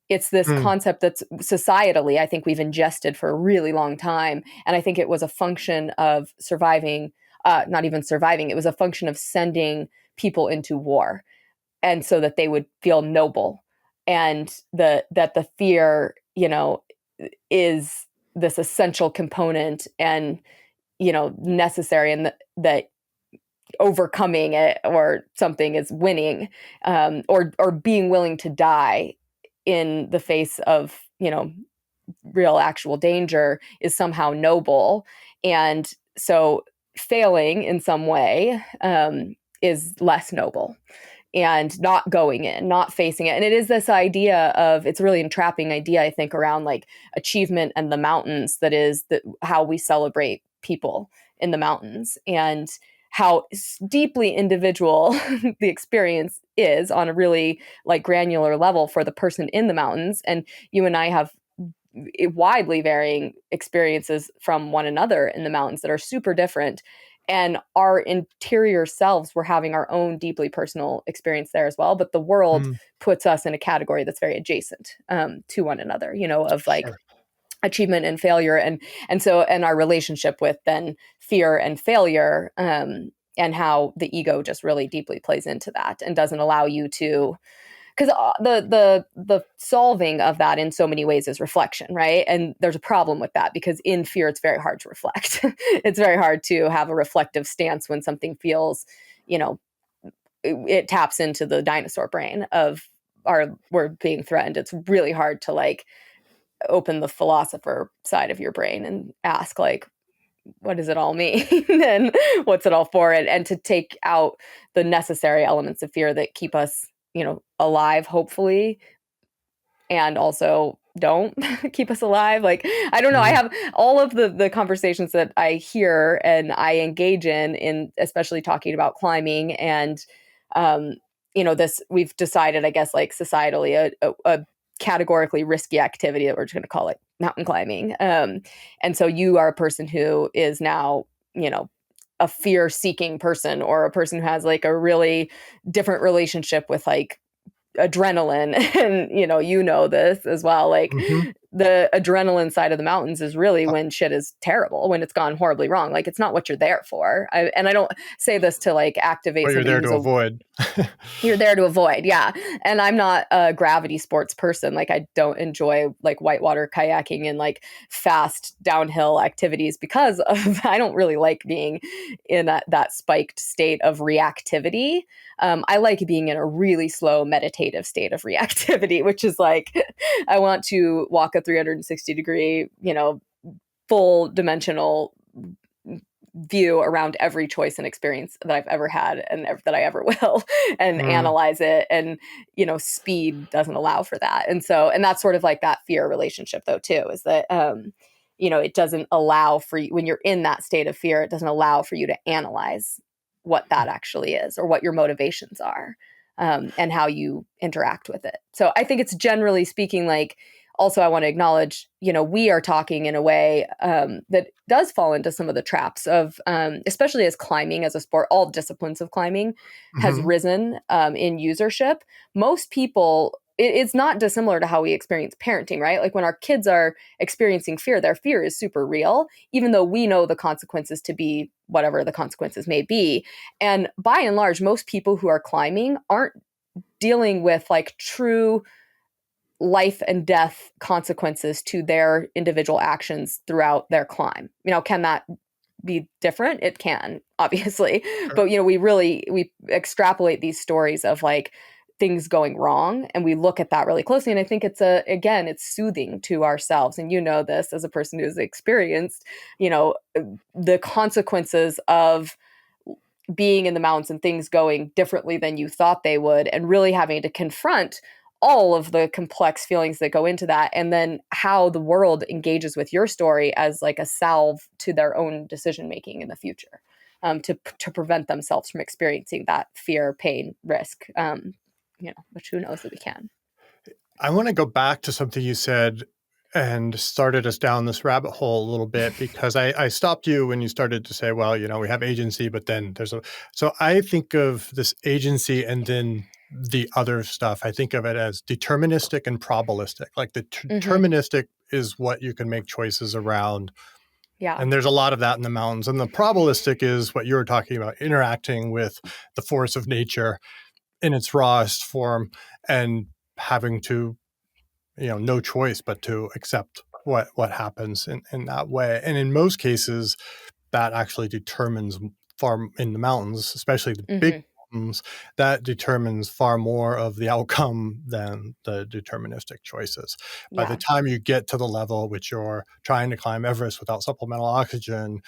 Speaker 3: It's this concept that's societally, I think, we've ingested for a really long time. And I think it was a function of surviving, not even surviving, it was a function of sending people into war. And so that they would feel noble. And that the fear, is this essential component and, necessary, and that overcoming it or something is winning, or being willing to die in the face of, real actual danger is somehow noble. And so failing in some way is less noble, and not going in, not facing it. And it is this idea of, it's a really entrapping idea, I think, around achievement and the mountains, that is how we celebrate people in the mountains, and how deeply individual the experience is on a really granular level for the person in the mountains. And you and I have widely varying experiences from one another in the mountains that are super different. And our interior selves, we're having our own deeply personal experience there as well. But the world puts us in a category that's very adjacent to one another, of
Speaker 2: Sure.
Speaker 3: achievement and failure, and our relationship with then fear and failure, and how the ego just really deeply plays into that and doesn't allow you to because the solving of that in so many ways is reflection, right? And there's a problem with that because in fear, it's very hard to reflect. It's very hard to have a reflective stance when something feels, it taps into the dinosaur brain of we're being threatened. It's really hard to like open the philosopher side of your brain and ask like, what does it all mean and what's it all for, and to take out the necessary elements of fear that keep us alive, hopefully, and also don't keep us alive. Like, I don't know, I have all of the conversations that I hear and I engage in especially talking about climbing and this, we've decided, I guess, like societally, a categorically risky activity that we're just going to call it mountain climbing. And so you are a person who is now, a fear-seeking person, or a person who has like a really different relationship with like adrenaline. And this as well, like the adrenaline side of the mountains is really when shit is terrible, when it's gone horribly wrong. Like, it's not what you're there for. And I don't say this to like activate
Speaker 2: what you're there to avoid.
Speaker 3: You're there to avoid. Yeah. And I'm not a gravity sports person. Like, I don't enjoy like whitewater kayaking and like fast downhill activities because of, I don't really like being in that spiked state of reactivity. I like being in a really slow meditative state of reactivity, which is like, I want to walk a 360-degree, full dimensional view around every choice and experience that I've ever had and that I ever will, and analyze it. And, speed doesn't allow for that. And that's sort of like that fear relationship though, too, is that, it doesn't allow for you, when you're in that state of fear, it doesn't allow for you to analyze what that actually is or what your motivations are, and how you interact with it. So I think it's, generally speaking, like, also I want to acknowledge, we are talking in a way that does fall into some of the traps of, especially as climbing as a sport, all disciplines of climbing has risen in usership. Most people, it's not dissimilar to how we experience parenting, right? Like, when our kids are experiencing fear, their fear is super real, even though we know the consequences to be whatever the consequences may be. And by and large, most people who are climbing aren't dealing with like true life and death consequences to their individual actions throughout their climb. Can that be different? It can, obviously. Sure. But, we extrapolate these stories of like things going wrong, and we look at that really closely. And I think it's it's soothing to ourselves. And this as a person who's experienced, the consequences of being in the mountains and things going differently than you thought they would, and really having to confront all of the complex feelings that go into that, and then how the world engages with your story as like a salve to their own decision making in the future, to prevent themselves from experiencing that fear, pain, risk, which who knows that we can.
Speaker 2: I want to go back to something you said and started us down this rabbit hole a little bit, because I stopped you when you started to say, well, we have agency, but then so I think of this agency and then the other stuff. I think of it as deterministic and probabilistic. Like the deterministic is what you can make choices around. Yeah. And there's a lot of that in the mountains. And the probabilistic is what you were talking about, interacting with the force of nature in its rawest form and having to, no choice but to accept what happens in that way. And in most cases, that actually determines far, in the mountains, especially the big mountains, that determines far more of the outcome than the deterministic choices. By the time you get to the level which you're trying to climb Everest without supplemental oxygen,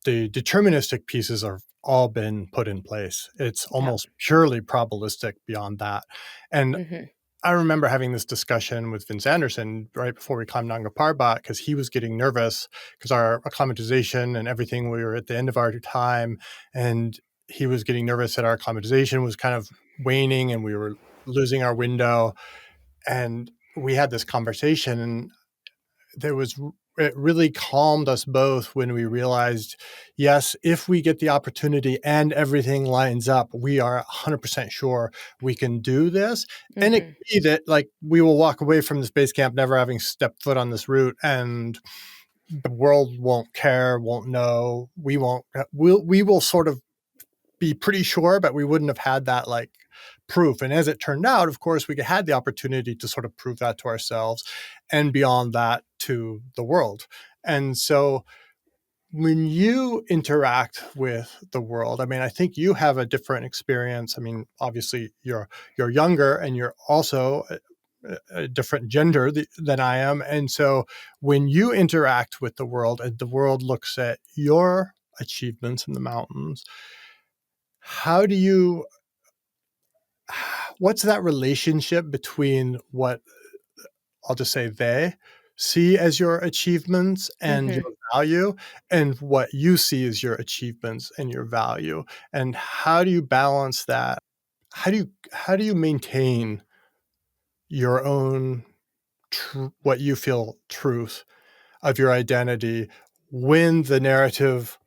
Speaker 2: the deterministic pieces have all been put in place. It's almost purely probabilistic beyond that. And I remember having this discussion with Vince Anderson right before we climbed Nanga Parbat, because he was getting nervous because our acclimatization and everything, we were at the end of our time, and he was getting nervous that our acclimatization was kind of waning and we were losing our window. And we had this conversation, and it really calmed us both when we realized, yes, if we get the opportunity and everything lines up, we are 100% sure we can do this. And it could be that like we will walk away from this base camp never having stepped foot on this route, and the world won't care, won't know. We will sort of be pretty sure, but we wouldn't have had that like proof. And as it turned out, of course, we had the opportunity to sort of prove that to ourselves and beyond that to the world. And so when you interact with the world, I mean, I think you have a different experience. I mean, obviously you're younger and you're also a different gender than I am. And so when you interact with the world and the world looks at your achievements in the mountains, what's that relationship between what I'll just say they see as your achievements and
Speaker 3: Mm-hmm.
Speaker 2: your value and what you see as your achievements and your value? And how do you balance that? How do you maintain your own what you feel truth of your identity when the narrative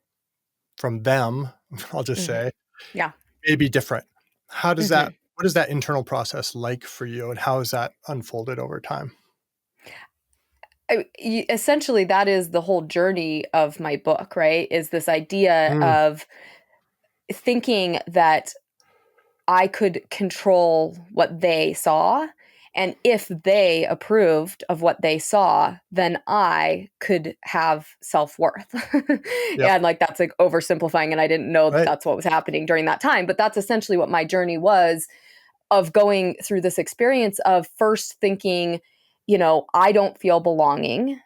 Speaker 2: from them, I'll just
Speaker 3: Mm-hmm.
Speaker 2: say,
Speaker 3: Yeah.
Speaker 2: may be different?
Speaker 3: Mm-hmm.
Speaker 2: What is that internal process like for you, and how has that unfolded over time?
Speaker 3: Essentially, that is the whole journey of my book, right? Is this idea
Speaker 2: Mm,
Speaker 3: of thinking that I could control what they saw. And if they approved of what they saw, then I could have self-worth.
Speaker 2: yep.
Speaker 3: And like that's like oversimplifying. And I didn't know that
Speaker 2: Right.
Speaker 3: that's what was happening during that time. But that's essentially what my journey was, of going through this experience of first thinking, I don't feel belonging,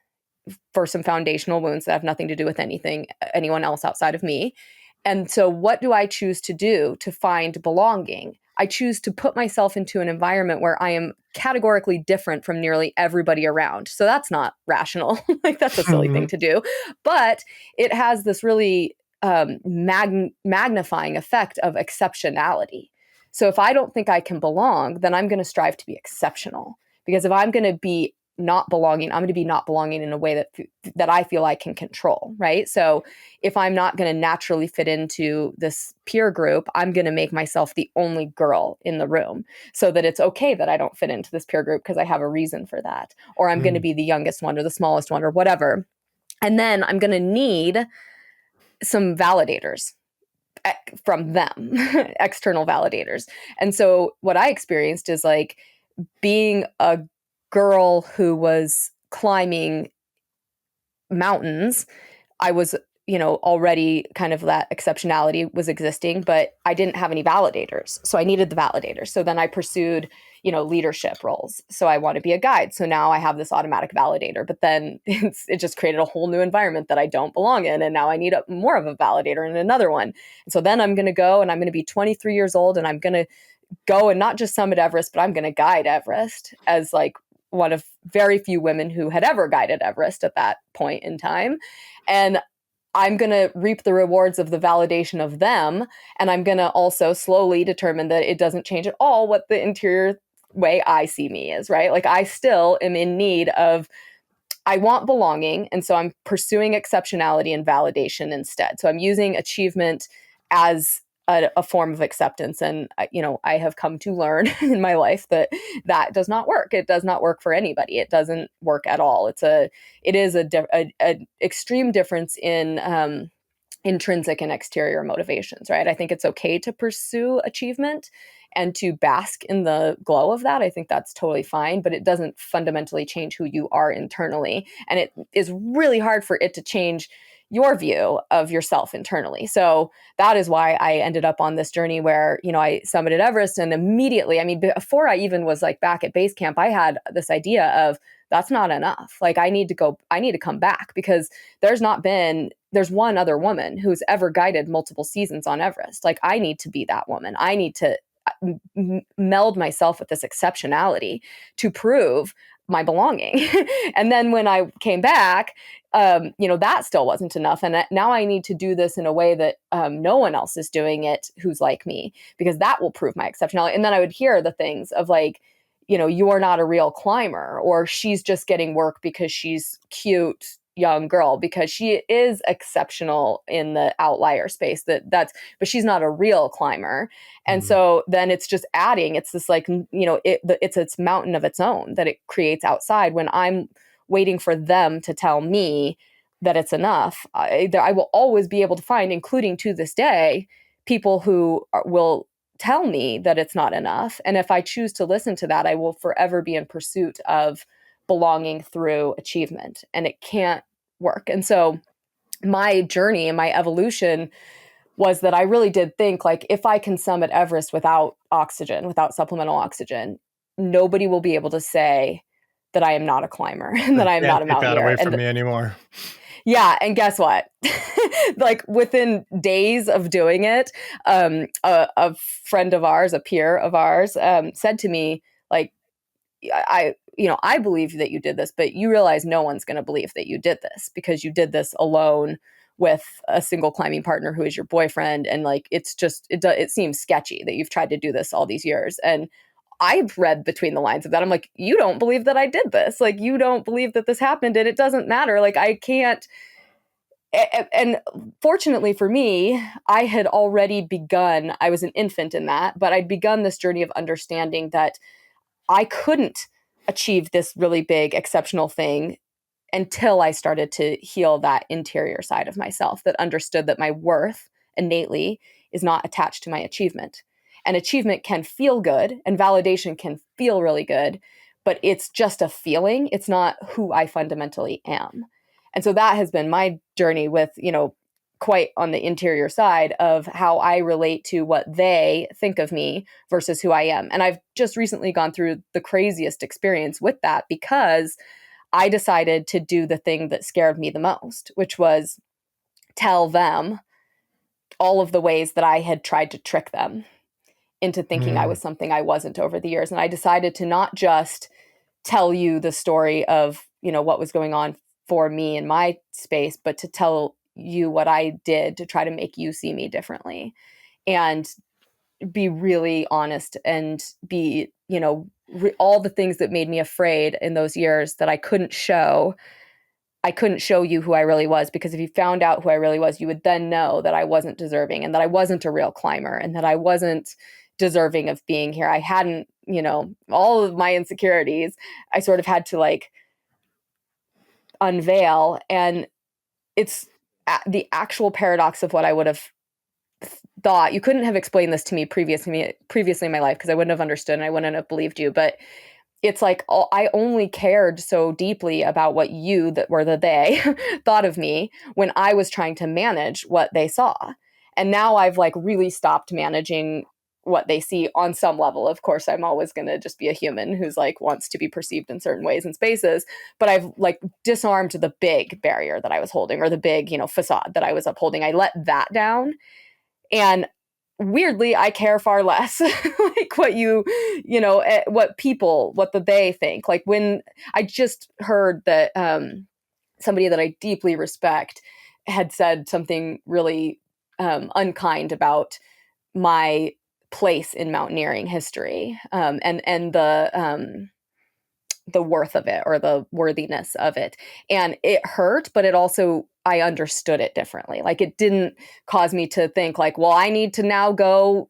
Speaker 3: for some foundational wounds that have nothing to do with anyone else outside of me. And so what do I choose to do to find belonging? I choose to put myself into an environment where I am categorically different from nearly everybody around. So that's not rational. Like that's a silly thing
Speaker 2: Mhm.
Speaker 3: to do. But it has this really magnifying effect of exceptionality. So if I don't think I can belong, then I'm going to strive to be exceptional. Because if I'm going to be not belonging, I'm going to be not belonging in a way that I feel I can control, right? So if I'm not going to naturally fit into this peer group, I'm going to make myself the only girl in the room so that it's okay that I don't fit into this peer group because I have a reason for that. Or I'm going to
Speaker 2: Mm,
Speaker 3: be the youngest one or the smallest one or whatever. And then I'm going to need some validators from them, external validators. And so what I experienced is like being a girl who was climbing mountains. I was, already kind of that exceptionality was existing, but I didn't have any validators. So I needed the validators. So then I pursued, leadership roles. So I want to be a guide. So now I have this automatic validator, but then it just created a whole new environment that I don't belong in. And now I need more of a validator and another one. And so then I'm going to go and I'm going to be 23 years old and I'm going to go and not just summit Everest, but I'm going to guide Everest as like one of very few women who had ever guided Everest at that point in time. And I'm going to reap the rewards of the validation of them. And I'm going to also slowly determine that it doesn't change at all what the interior way I see me is, right? Like I still am in need of, I want belonging. And so I'm pursuing exceptionality and validation instead. So I'm using achievement as a form of acceptance. And, I have come to learn in my life that does not work. It does not work for anybody. It doesn't work at all. It is a extreme difference in intrinsic and exterior motivations, right? I think it's okay to pursue achievement and to bask in the glow of that. I think that's totally fine, but it doesn't fundamentally change who you are internally. And it is really hard for it to change your view of yourself internally. So that is why I ended up on this journey where, I summited Everest and immediately, before I even was like back at base camp, I had this idea of that's not enough. Like I need to come back because there's one other woman who's ever guided multiple seasons on Everest. Like I need to be that woman. I need to meld myself with this exceptionality to prove my belonging. And then when I came back, that still wasn't enough. And now I need to do this in a way that no one else is doing it who's like me, because that will prove my exceptionality. And then I would hear the things of like, you're not a real climber, or she's just getting work because she's cute young girl, because she is exceptional in the outlier space but she's not a real climber. And
Speaker 2: mm,
Speaker 3: so then it's just adding, it's this like, it's its mountain of its own that it creates outside when I'm waiting for them to tell me that it's enough. I will always be able to find, including to this day, people who will tell me that it's not enough. And if I choose to listen to that, I will forever be in pursuit of belonging through achievement, and it can't work. And so my journey and my evolution was that I really did think, like, if I can summit Everest without oxygen, without supplemental oxygen, nobody will be able to say that I am not a climber and that I am
Speaker 2: Can't
Speaker 3: not a
Speaker 2: take that
Speaker 3: mountaineer.
Speaker 2: away from me anymore.
Speaker 3: Yeah, and guess what? Like within days of doing it, a friend of ours, a peer of ours, said to me, like, I believe that you did this, but you realize no one's going to believe that you did this because you did this alone with a single climbing partner who is your boyfriend. And like, it's just, it seems sketchy that you've tried to do this all these years. And I've read between the lines of that. I'm like, you don't believe that I did this. Like, you don't believe that this happened, and it doesn't matter. Like, I can't. And fortunately for me, I had already begun, I was an infant in that, but I'd begun this journey of understanding that I couldn't achieve this really big, exceptional thing until I started to heal that interior side of myself that understood that my worth innately is not attached to my achievement. And achievement can feel good, and validation can feel really good, but it's just a feeling. It's not who I fundamentally am. And so that has been my journey with, quite on the interior side of how I relate to what they think of me versus who I am. And I've just recently gone through the craziest experience with that because I decided to do the thing that scared me the most, which was tell them all of the ways that I had tried to trick them into thinking I was something I wasn't over the years. And I decided to not just tell you the story of, what was going on for me in my space, but to tell you what I did to try to make you see me differently and be really honest and be, all the things that made me afraid in those years that I couldn't show you who I really was, because if you found out who I really was, you would then know that I wasn't deserving and that I wasn't a real climber and that I wasn't deserving of being here. I hadn't, all of my insecurities, I sort of had to like unveil. And it's the actual paradox of what I would have thought. You couldn't have explained this to me previously in my life because I wouldn't have understood and I wouldn't have believed you. But it's like I only cared so deeply about what you, that were the they, thought of me when I was trying to manage what they saw. And now I've like really stopped managing what they see on some level. Of course, I'm always going to just be a human who's like wants to be perceived in certain ways and spaces. But I've like disarmed the big barrier that I was holding, or the big, facade that I was upholding. I let that down. And weirdly, I care far less like what what they think. Like when I just heard that somebody that I deeply respect had said something really unkind about my place in mountaineering history, and the worth of it, or the worthiness of it. And it hurt, but it also, I understood it differently. Like it didn't cause me to think like, well, I need to now go,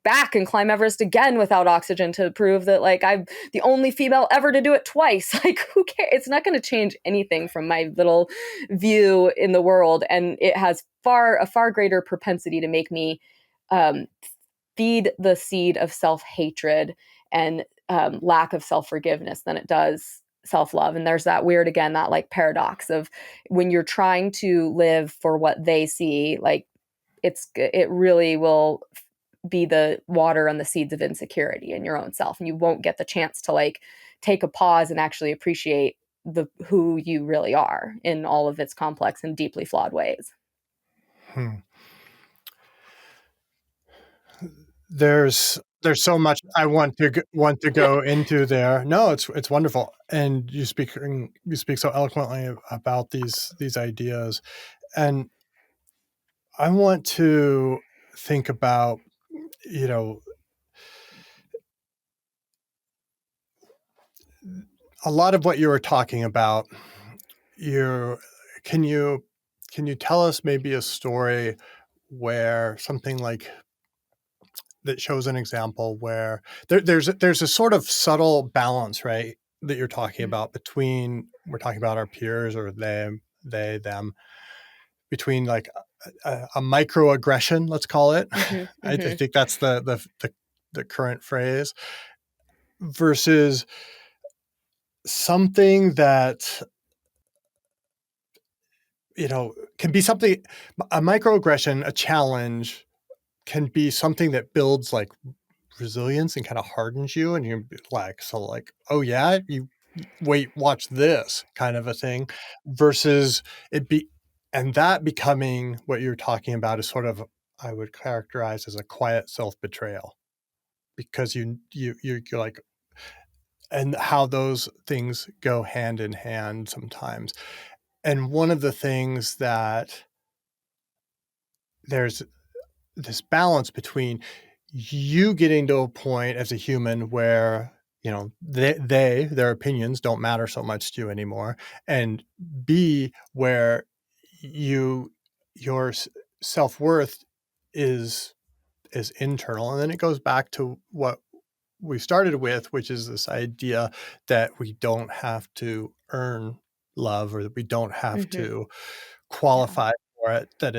Speaker 3: back and climb Everest again without oxygen to prove that like I'm the only female ever to do it twice. Like who cares? It's not going to change anything from my little view in the world. And it has a far greater propensity to make me feed the seed of self-hatred and lack of self-forgiveness than it does self-love. And there's that weird, again, that like paradox of when you're trying to live for what they see, like it really will be the water on the seeds of insecurity in your own self. And you won't get the chance to like take a pause and actually appreciate who you really are in all of its complex and deeply flawed ways.
Speaker 2: There's so much I want to go into there. No, it's wonderful, and you speak so eloquently about these ideas, and I want to think about a lot of what you were talking about. Can you tell us maybe a story where something like that shows an example where there's a sort of subtle balance, right, that you're talking about between, we're talking about our peers or them, between like a microaggression, let's call it. I
Speaker 3: Mm-hmm.
Speaker 2: think that's the current phrase, versus something that, can be something. A microaggression, a challenge, can be something that builds like resilience and kind of hardens you, and you're like, so like, oh yeah, you wait, watch this kind of a thing, versus it be, and that becoming what you're talking about is sort of, I would characterize as a quiet self-betrayal, because you're like, and how those things go hand in hand sometimes. And one of the things that there's this balance between you getting to a point as a human where, their opinions don't matter so much to you anymore, and B, where your self-worth is internal. And then it goes back to what we started with, which is this idea that we don't have to earn love, or that we don't have
Speaker 3: Mm-hmm.
Speaker 2: to
Speaker 3: Yeah.
Speaker 2: qualify for it, that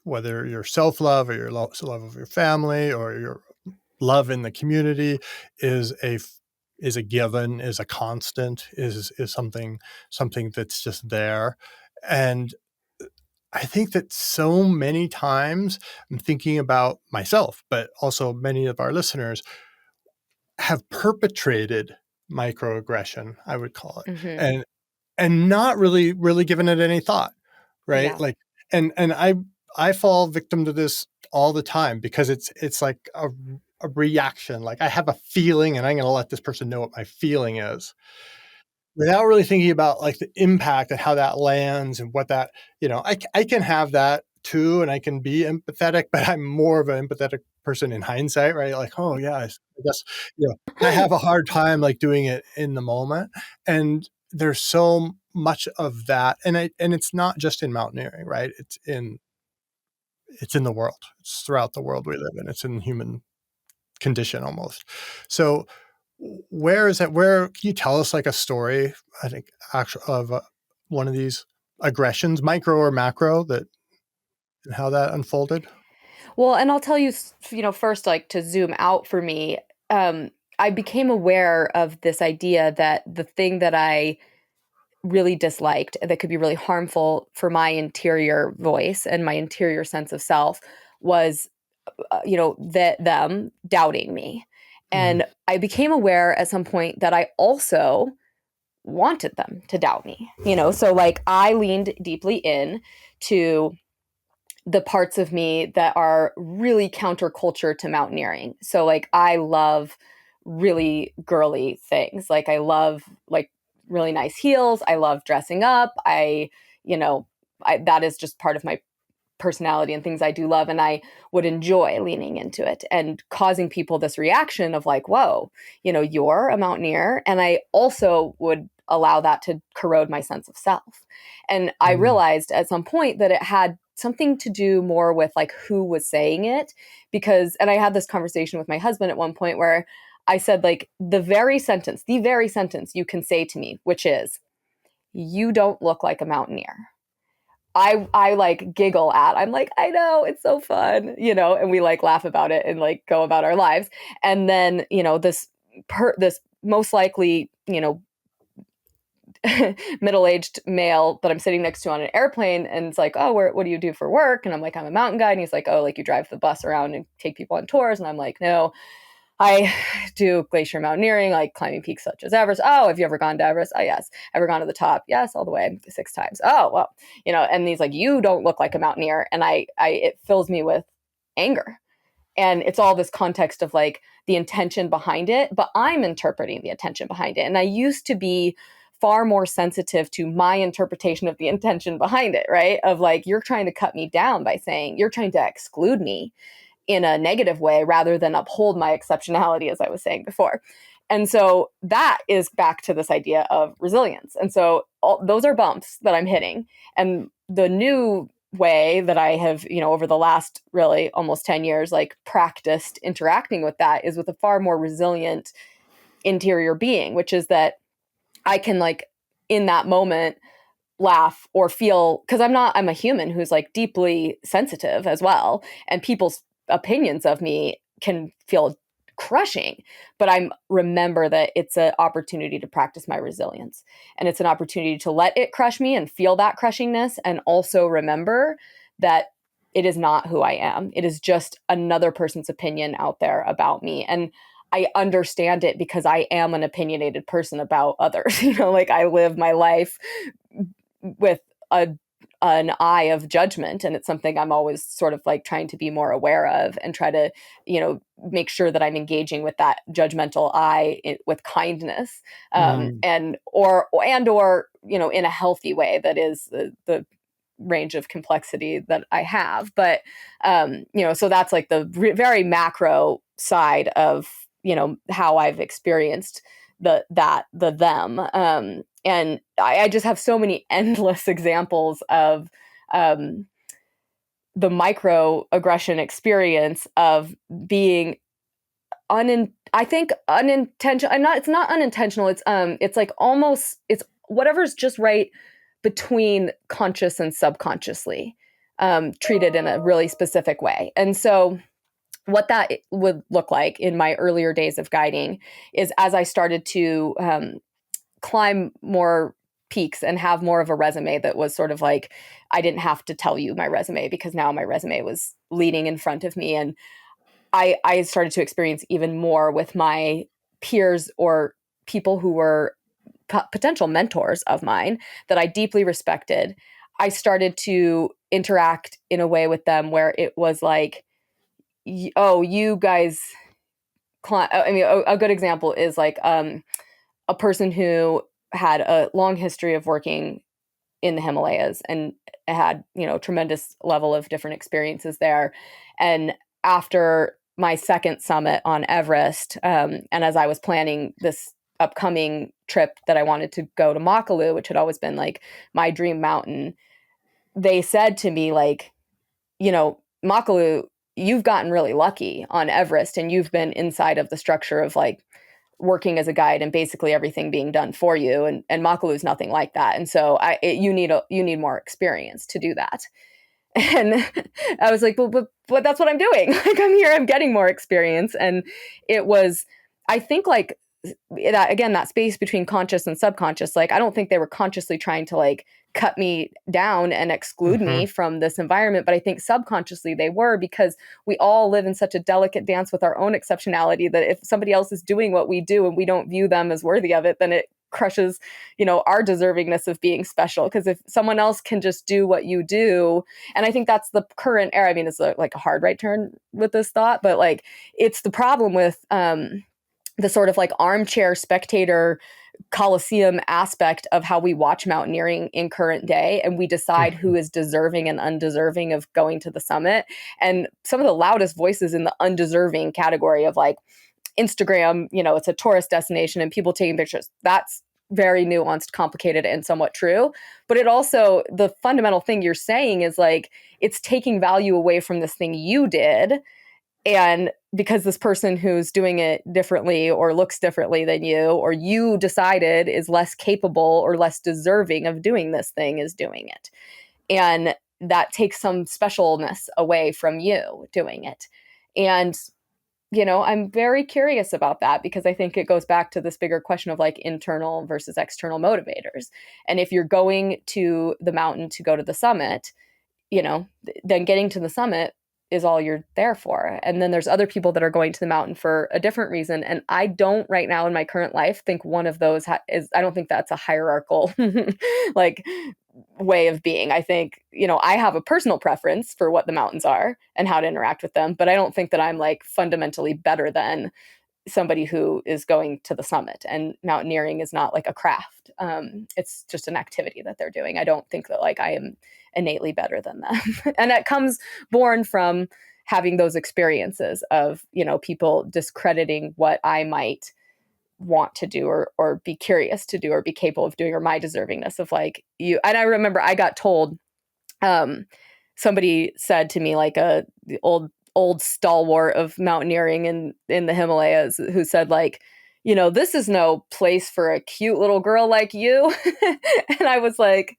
Speaker 2: whether your self-love or your love of your family or your love in the community is a given, is a constant, is something that's just there. And I think that so many times, I'm thinking about myself, but also many of our listeners have perpetrated microaggression, I would call it,
Speaker 3: Mm-hmm.
Speaker 2: and not really given it any thought, right?
Speaker 3: Yeah.
Speaker 2: Like, and I fall victim to this all the time, because it's like a reaction. Like, I have a feeling, and I'm going to let this person know what my feeling is, without really thinking about like the impact and how that lands, and what that, I can have that too, and I can be empathetic, but I'm more of an empathetic person in hindsight, right? Like, oh yeah, I guess, I have a hard time like doing it in the moment. And there's so much of that. And it's not just in mountaineering, right? It's in the world. It's throughout the world we live in. It's in human condition almost. So where is that? Where can you tell us like a story, I think, actually, of one of these aggressions, micro or macro, that, and how that unfolded?
Speaker 3: Well, and I'll tell you, first, like to zoom out for me, I became aware of this idea that the thing that I really disliked that could be really harmful for my interior voice and my interior sense of self was, that them doubting me.
Speaker 2: Mm-hmm.
Speaker 3: And I became aware at some point that I also wanted them to doubt me, so like I leaned deeply in to the parts of me that are really counterculture to mountaineering. So like I love really girly things. Like I love like really nice heels. I love dressing up. You know, that is just part of my personality and things I do love. And I would enjoy leaning into it and causing people this reaction of like, whoa, you're a mountaineer. And I also would allow that to corrode my sense of self. And I realized at some point that it had something to do more with like who was saying it, because, and I had this conversation with my husband at one point where I said like the very sentence you can say to me, which is, you don't look like a mountaineer. I like giggle at. I'm like, I know, it's so fun, and we like laugh about it and like go about our lives. And then, this most likely, middle-aged male that I'm sitting next to on an airplane, and it's like, oh, what do you do for work? And I'm like, I'm a mountain guide. And he's like, oh, like you drive the bus around and take people on tours. And I'm like, no, I do glacier mountaineering, like climbing peaks such as Everest. Oh, have you ever gone to Everest? Oh, yes. Ever gone to the top? Yes, all the way 6 times. Oh, well, and he's like, you don't look like a mountaineer. And it fills me with anger. And it's all this context of like the intention behind it, but I'm interpreting the intention behind it. And I used to be far more sensitive to my interpretation of the intention behind it, right? Of like, you're trying to cut me down by saying, you're trying to exclude me in a negative way rather than uphold my exceptionality, as I was saying before. And so that is back to this idea of resilience. And so those are bumps that I'm hitting. And the new way that I have, over the last really almost 10 years, like practiced interacting with that is with a far more resilient interior being, which is that I can like in that moment laugh or feel, because I'm a human who's like deeply sensitive as well, and people's opinions of me can feel crushing, but I remember that it's an opportunity to practice my resilience, and it's an opportunity to let it crush me and feel that crushingness, and also remember that it is not who I am. It is just another person's opinion out there about me. And I understand it because I am an opinionated person about others. Like I live my life with an eye of judgment, and it's something I'm always sort of like trying to be more aware of and try to, make sure that I'm engaging with that judgmental eye with kindness, and or in a healthy way that is the range of complexity that I have. But so that's like the very macro side of how I've experienced them. And I just have so many endless examples of the microaggression experience of being unintentional. It's not unintentional. It's like almost, it's whatever's just right between conscious and subconsciously, treated in a really specific way. And so what that would look like in my earlier days of guiding is, as I started to climb more peaks and have more of a resume that was sort of like, I didn't have to tell you my resume because now my resume was leading in front of me. And I started to experience even more with my peers or people who were potential mentors of mine that I deeply respected. I started to interact in a way with them where it was like, oh, you guys, a good example is like a person who had a long history of working in the Himalayas and had, tremendous level of different experiences there. And after my second summit on Everest, and as I was planning this upcoming trip that I wanted to go to Makalu, which had always been like my dream mountain, they said to me like, Makalu, you've gotten really lucky on Everest, and you've been inside of the structure of like working as a guide and basically everything being done for you. And Makalu is nothing like that. And so you need more experience to do that. And I was like, but that's what I'm doing. Like I'm here, I'm getting more experience. And it was, I think like that, again, that space between conscious and subconscious, like, I don't think they were consciously trying to like cut me down and exclude me from this environment. But I think subconsciously they were, because we all live in such a delicate dance with our own exceptionality that if somebody else is doing what we do and we don't view them as worthy of it, then it crushes, our deservingness of being special. Because if someone else can just do what you do, and I think that's the current era. I mean, it's like a hard right turn with this thought, but like it's the problem with the sort of like armchair spectator Coliseum aspect of how we watch mountaineering in current day, and we decide who is deserving and undeserving of going to the summit. And some of the loudest voices in the undeserving category of like Instagram, it's a tourist destination and people taking pictures. That's very nuanced, complicated, and somewhat true. But it also, the fundamental thing you're saying is like, it's taking value away from this thing you did. And because this person who's doing it differently or looks differently than you, or you decided is less capable or less deserving of doing this thing, is doing it. And that takes some specialness away from you doing it. And, I'm very curious about that, because I think it goes back to this bigger question of like internal versus external motivators. And if you're going to the mountain to go to the summit, then getting to the summit is all you're there for. And then there's other people that are going to the mountain for a different reason. And I don't right now in my current life think one of those I don't think that's a hierarchical like way of being. I think, I have a personal preference for what the mountains are and how to interact with them, but I don't think that I'm like fundamentally better than somebody who is going to the summit. And mountaineering is not like a craft. It's just an activity that they're doing. I don't think that like I am innately better than them. And that comes born from having those experiences of, people discrediting what I might want to do or be curious to do or be capable of doing, or my deservingness of like you. And I remember I got told, somebody said to me, like the old stalwart of mountaineering in the Himalayas, who said like, this is no place for a cute little girl like you. And I was like,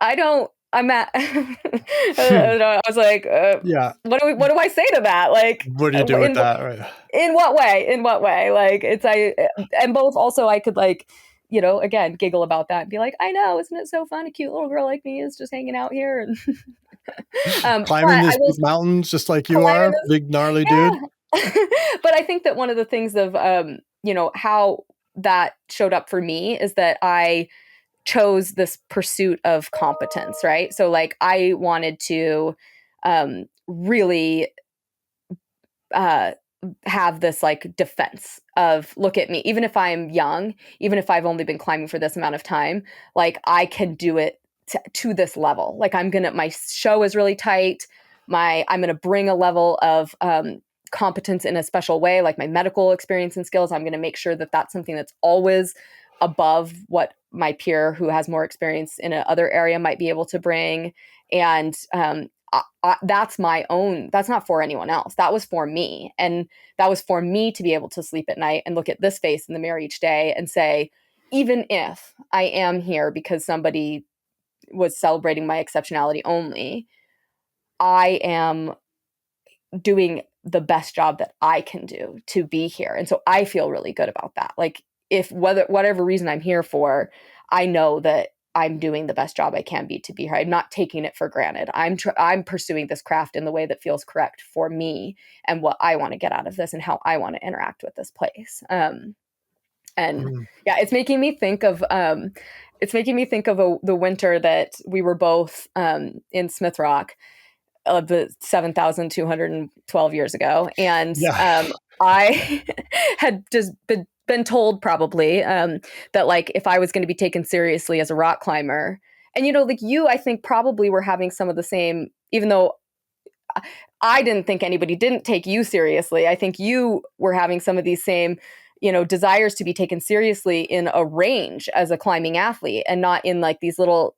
Speaker 3: I don't, I'm at, I was like,
Speaker 2: Yeah.
Speaker 3: what do I say to that? Like,
Speaker 2: What do you do with that? Right.
Speaker 3: in what way? In what way? Like, and both also I could like, again, giggle about that and be like, I know, isn't it so fun? A cute little girl like me is just hanging out here. And
Speaker 2: Climbing
Speaker 3: but
Speaker 2: these
Speaker 3: I will
Speaker 2: big mountains just like you
Speaker 3: climb
Speaker 2: are,
Speaker 3: in this,
Speaker 2: big gnarly dude.
Speaker 3: yeah. But I think that one of the things of, how that showed up for me is that I chose this pursuit of competence, right? So like I wanted to really have this like defense of look at me, even if I'm young, even if I've only been climbing for this amount of time, like I can do it to this level. Like my show is really tight. I'm gonna bring a level of competence in a special way, like my medical experience and skills. I'm gonna make sure that that's something that's always above what my peer who has more experience in another area might be able to bring. And that's my own, that's not for anyone else. That was for me. And that was for me to be able to sleep at night and look at this face in the mirror each day and say, even if I am here because somebody was celebrating my exceptionality only, I am doing the best job that I can do to be here. And so I feel really good about that. Like if whatever reason I'm here for, I know that I'm doing the best job I can be to be here. I'm not taking it for granted. I'm pursuing this craft in the way that feels correct for me and what I want to get out of this and how I want to interact with this place. And yeah, it's making me think of the winter that we were both in Smith Rock, the 7,212 years ago. And I had just been told probably that like if I was going to be taken seriously as a rock climber, and like you, I think probably were having some of the same, even though I didn't think anybody didn't take you seriously. I think you were having some of these same, desires to be taken seriously in a range as a climbing athlete and not in like these little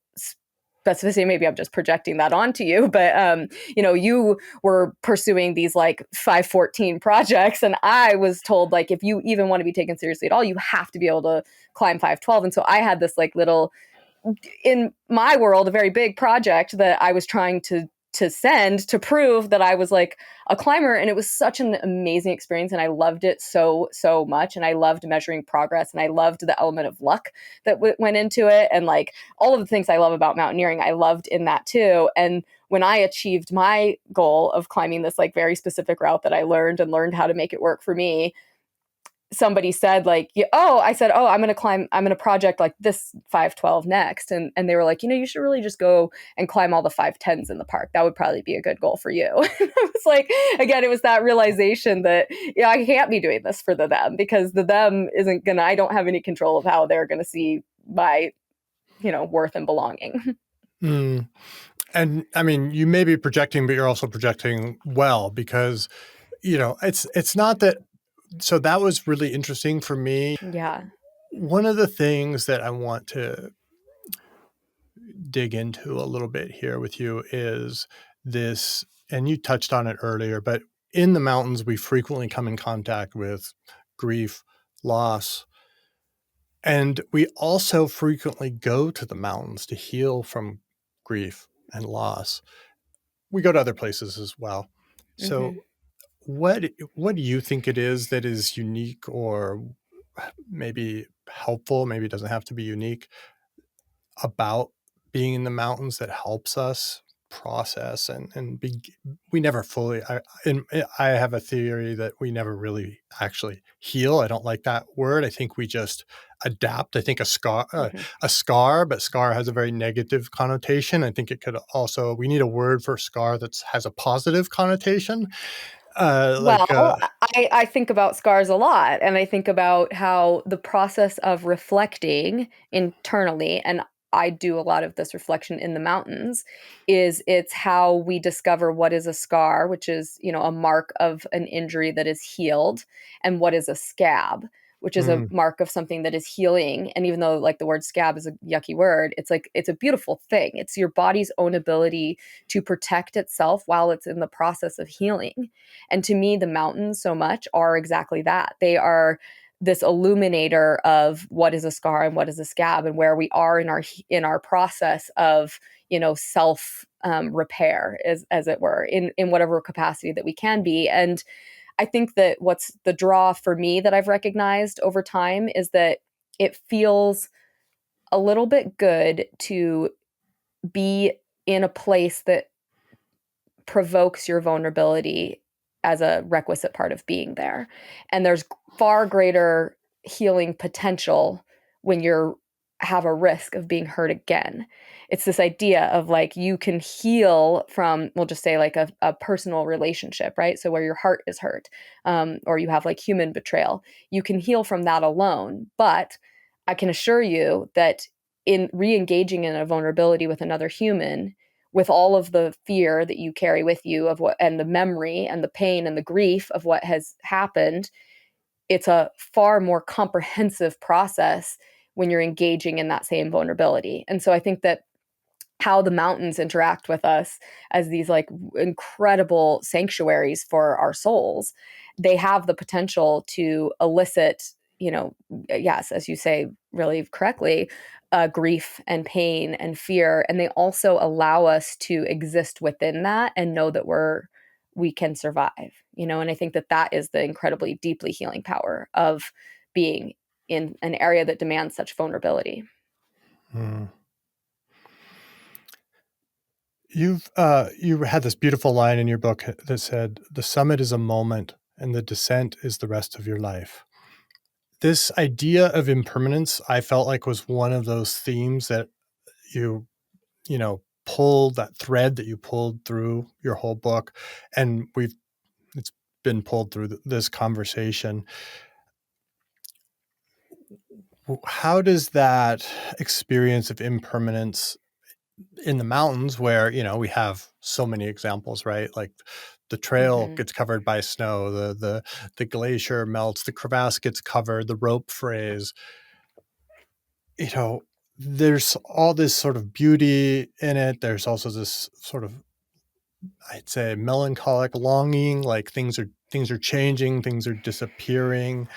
Speaker 3: specificity. Maybe I'm just projecting that onto you, but you were pursuing these like 514 projects, and I was told like if you even want to be taken seriously at all, you have to be able to climb 512. And so I had this like little, in my world, a very big project that I was trying to send to prove that I was like a climber. And it was such an amazing experience. And I loved it so, so much. And I loved measuring progress. And I loved the element of luck that went into it. And like all of the things I love about mountaineering, I loved in that too. And when I achieved my goal of climbing this like very specific route that I learned how to make it work for me, somebody said like, I said, I'm going to project like this 512 next. And they were like, you should really just go and climb all the 510s in the park. That would probably be a good goal for you. I was like, again, it was that realization that, I can't be doing this for them because the them isn't going to, I don't have any control of how they're going to see my, worth and belonging.
Speaker 2: Mm. And I mean, you may be projecting, but you're also projecting well because, it's not that. So that was really interesting for me.
Speaker 3: Yeah.
Speaker 2: One of the things that I want to dig into a little bit here with you is this, and you touched on it earlier, but in the mountains, we frequently come in contact with grief, loss, and we also frequently go to the mountains to heal from grief and loss. We go to other places as well. So what do you think it is that is unique or maybe helpful, maybe it doesn't have to be unique, about being in the mountains that helps us process and we never fully, I have a theory that we never really actually heal. I don't like that word. I think we just adapt. I think a scar, but scar has a very negative connotation. I think it could also, we need a word for scar that has a positive connotation.
Speaker 3: I think about scars a lot, and I think about how the process of reflecting internally, and I do a lot of this reflection in the mountains, it's how we discover what is a scar, which is, a mark of an injury that is healed, and what is a scab, which is a mark of something that is healing. And even though like the word scab is a yucky word, it's like, it's a beautiful thing. It's your body's own ability to protect itself while it's in the process of healing. And to me, the mountains so much are exactly that. They are this illuminator of what is a scar and what is a scab, and where we are in our process of, self repair, as it were, in whatever capacity that we can be. And I think that what's the draw for me that I've recognized over time is that it feels a little bit good to be in a place that provokes your vulnerability as a requisite part of being there. And there's far greater healing potential when you have a risk of being hurt again. It's this idea of like, you can heal from, we'll just say like a personal relationship, right? So where your heart is hurt, or you have like human betrayal, you can heal from that alone. But I can assure you that in re-engaging in a vulnerability with another human, with all of the fear that you carry with you of what, and the memory and the pain and the grief of what has happened, it's a far more comprehensive process when you're engaging in that same vulnerability. And so I think that how the mountains interact with us as these like incredible sanctuaries for our souls, they have the potential to elicit, yes, as you say really correctly, grief and pain and fear. And they also allow us to exist within that and know that we can survive, and I think that is the incredibly deeply healing power of being in an area that demands such vulnerability.
Speaker 2: Hmm. You had this beautiful line in your book that said, "The summit is a moment and the descent is the rest of your life." This idea of impermanence, I felt like, was one of those themes that you pulled, that thread that you pulled through your whole book, and it's been pulled through this conversation. How does that experience of impermanence in the mountains, where we have so many examples, right? Like the trail gets covered by snow, the glacier melts, the crevasse gets covered, the rope frays. There's all this sort of beauty in it. There's also this sort of, I'd say, melancholic longing, like things are changing, things are disappearing.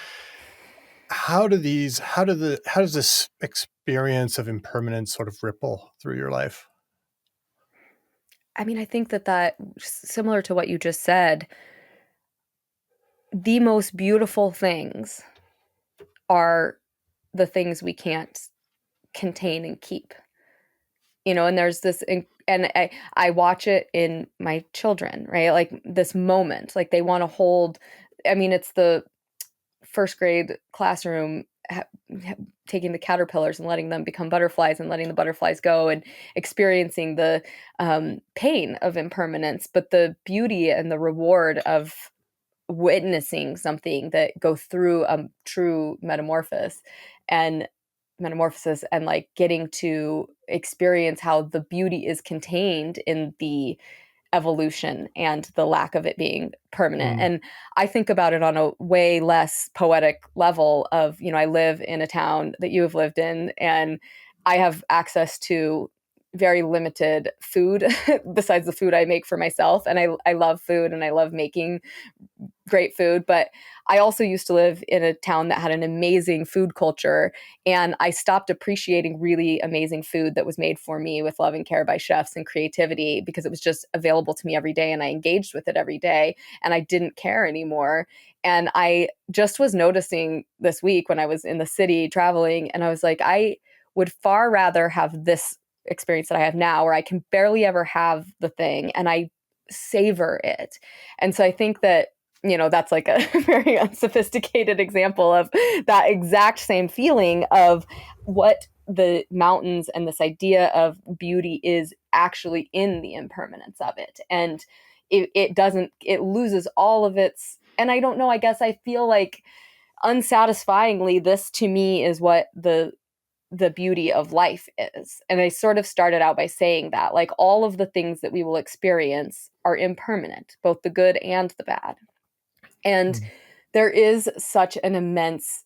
Speaker 2: How does this experience of impermanence sort of ripple through your life?
Speaker 3: I mean, I think that similar to what you just said, the most beautiful things are the things we can't contain and keep. And there's this, and I watch it in my children, right? Like this moment, like they want to hold, I mean, it's the first grade classroom taking the caterpillars and letting them become butterflies and letting the butterflies go and experiencing the pain of impermanence, but the beauty and the reward of witnessing something that go through a true metamorphosis and like getting to experience how the beauty is contained in the evolution and the lack of it being permanent. And I think about it on a way less poetic level of, I live in a town that you have lived in, and I have access to very limited food besides the food I make for myself. And I love food and I love making great food, but I also used to live in a town that had an amazing food culture, and I stopped appreciating really amazing food that was made for me with love and care by chefs and creativity because it was just available to me every day and I engaged with it every day and I didn't care anymore. And I just was noticing this week when I was in the city traveling, and I was like, I would far rather have this experience that I have now where I can barely ever have the thing and I savor it. And so I think that that's like a very unsophisticated example of that exact same feeling of what the mountains and this idea of beauty is actually in the impermanence of it. And it loses all of its, and I don't know, I guess I feel like unsatisfyingly, this to me is what the beauty of life is. And I sort of started out by saying that, like, all of the things that we will experience are impermanent, both the good and the bad. And there is such an immense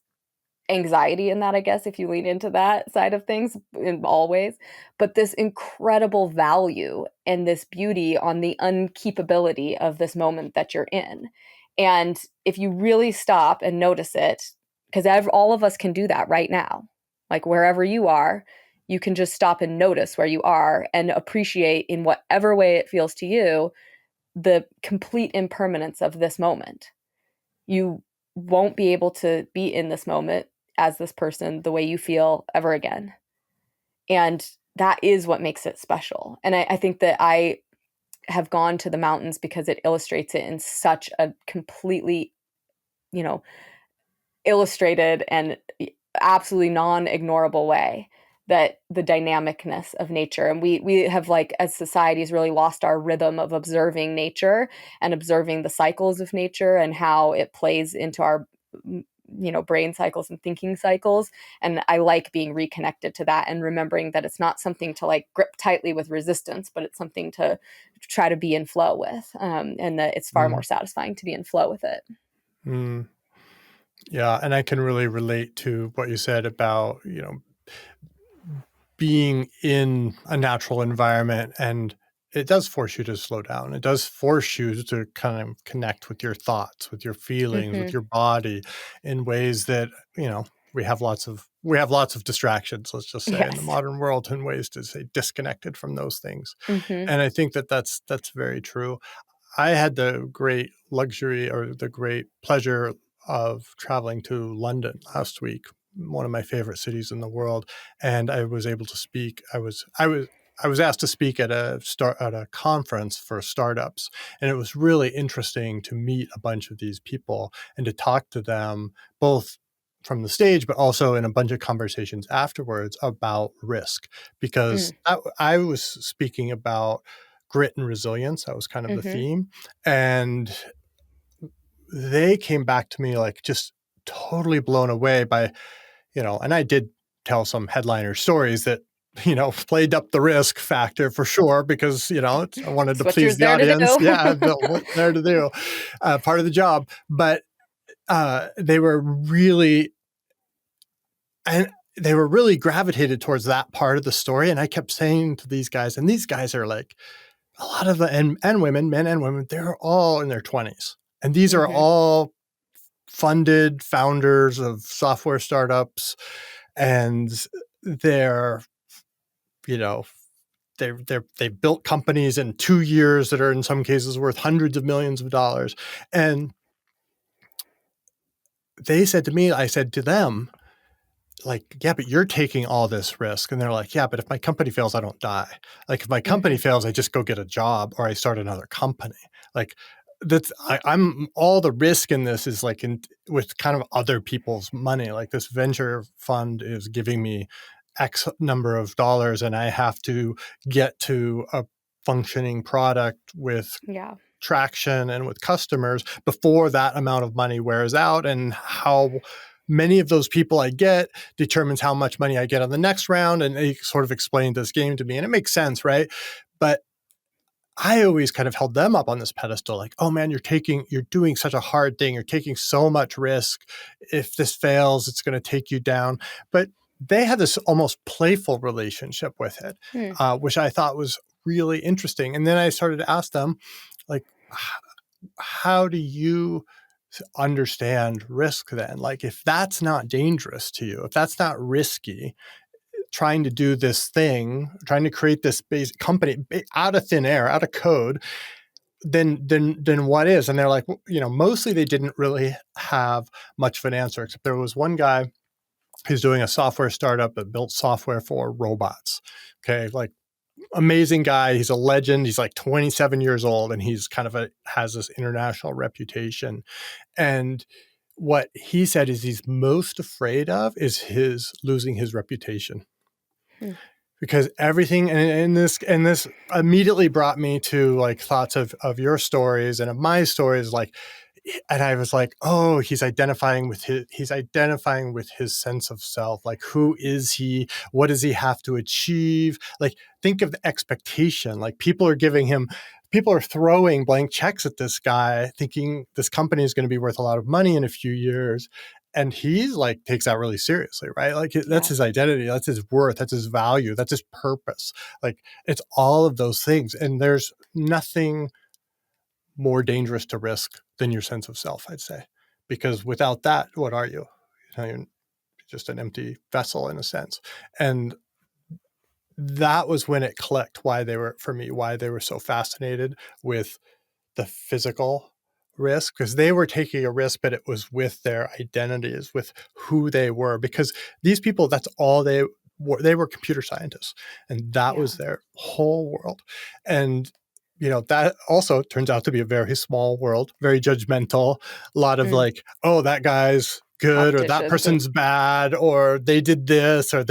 Speaker 3: anxiety in that, I guess, if you lean into that side of things in all ways, but this incredible value and this beauty on the unkeepability of this moment that you're in. And if you really stop and notice it, because all of us can do that right now. Like wherever you are, you can just stop and notice where you are and appreciate in whatever way it feels to you the complete impermanence of this moment. You won't be able to be in this moment as this person the way you feel ever again. And that is what makes it special. And I think that I have gone to the mountains because it illustrates it in such a completely, illustrated and absolutely non-ignorable way, that the dynamicness of nature, and we have, like, as societies, really lost our rhythm of observing nature and observing the cycles of nature and how it plays into our brain cycles and thinking cycles. And I like being reconnected to that and remembering that it's not something to like grip tightly with resistance, but it's something to try to be in flow with, and that it's far more satisfying to be in flow with it.
Speaker 2: Yeah, and I can really relate to what you said about, being in a natural environment, and it does force you to slow down. It does force you to kind of connect with your thoughts, with your feelings, with your body in ways that, we have lots of distractions, let's just say, in the
Speaker 3: Yes.
Speaker 2: modern world, in ways to say disconnected from those things.
Speaker 3: Mm-hmm.
Speaker 2: And I think that that's very true. I had the great luxury or the great pleasure of traveling to London last week, one of my favorite cities in the world, and I was able to speak. I was asked to speak at a conference for startups, and it was really interesting to meet a bunch of these people and to talk to them both from the stage, but also in a bunch of conversations afterwards about risk, because I was speaking about grit and resilience. That was kind of the theme. And they came back to me like just totally blown away by, and I did tell some headliner stories that, played up the risk factor for sure, because, I wanted to please the audience. Yeah, what's there to do? Part of the job. But they were really gravitated towards that part of the story. And I kept saying to these guys, and these guys are like, a lot of the, and women, men and women, they're all in their 20s. And these are all funded founders of software startups. And they're, they've built companies in 2 years that are in some cases worth hundreds of millions of dollars. And they said to me, I said to them, like, yeah, but you're taking all this risk. And they're like, yeah, but if my company fails, I don't die. Like, if my company fails, I just go get a job or I start another company. Like, I'm all the risk in this is like with kind of other people's money. Like, this venture fund is giving me X number of dollars, and I have to get to a functioning product with traction and with customers before that amount of money wears out. And how many of those people I get determines how much money I get on the next round. And they sort of explained this game to me, and it makes sense, right? But I always kind of held them up on this pedestal, like, oh man, you're doing such a hard thing. You're taking so much risk. If this fails, it's going to take you down. But they had this almost playful relationship with it, which I thought was really interesting. And then I started to ask them, like, how do you understand risk then? Like, if that's not dangerous to you, if that's not risky, trying to do this thing, trying to create this basic company out of thin air, out of code, then what is? And they're like, mostly they didn't really have much of an answer, except there was one guy who's doing a software startup that built software for robots. Okay. Like, amazing guy. He's a legend. He's like 27 years old, and he's kind of has this international reputation. And what he said is he's most afraid of is losing his reputation. Because everything, and this immediately brought me to like thoughts of your stories and of my stories, like, and I was like, oh, he's identifying with his sense of self. Like, who is he? What does he have to achieve? Like, think of the expectation. Like, people are throwing blank checks at this guy, thinking this company is going to be worth a lot of money in a few years. And he's like, takes that really seriously, right? Like, that's his identity. That's his worth. That's his value. That's his purpose. Like, it's all of those things. And there's nothing more dangerous to risk than your sense of self, I'd say. Because without that, what are you? You're just an empty vessel in a sense. And that was when it clicked why they were so fascinated with the physical risk, because they were taking a risk, but it was with their identities, with who they were, because these people, that's all they were computer scientists, and that
Speaker 3: Yeah.
Speaker 2: was their whole world. And that also turns out to be a very small world, very judgmental, a lot of like, oh, that guy's good or that person's bad or they did this or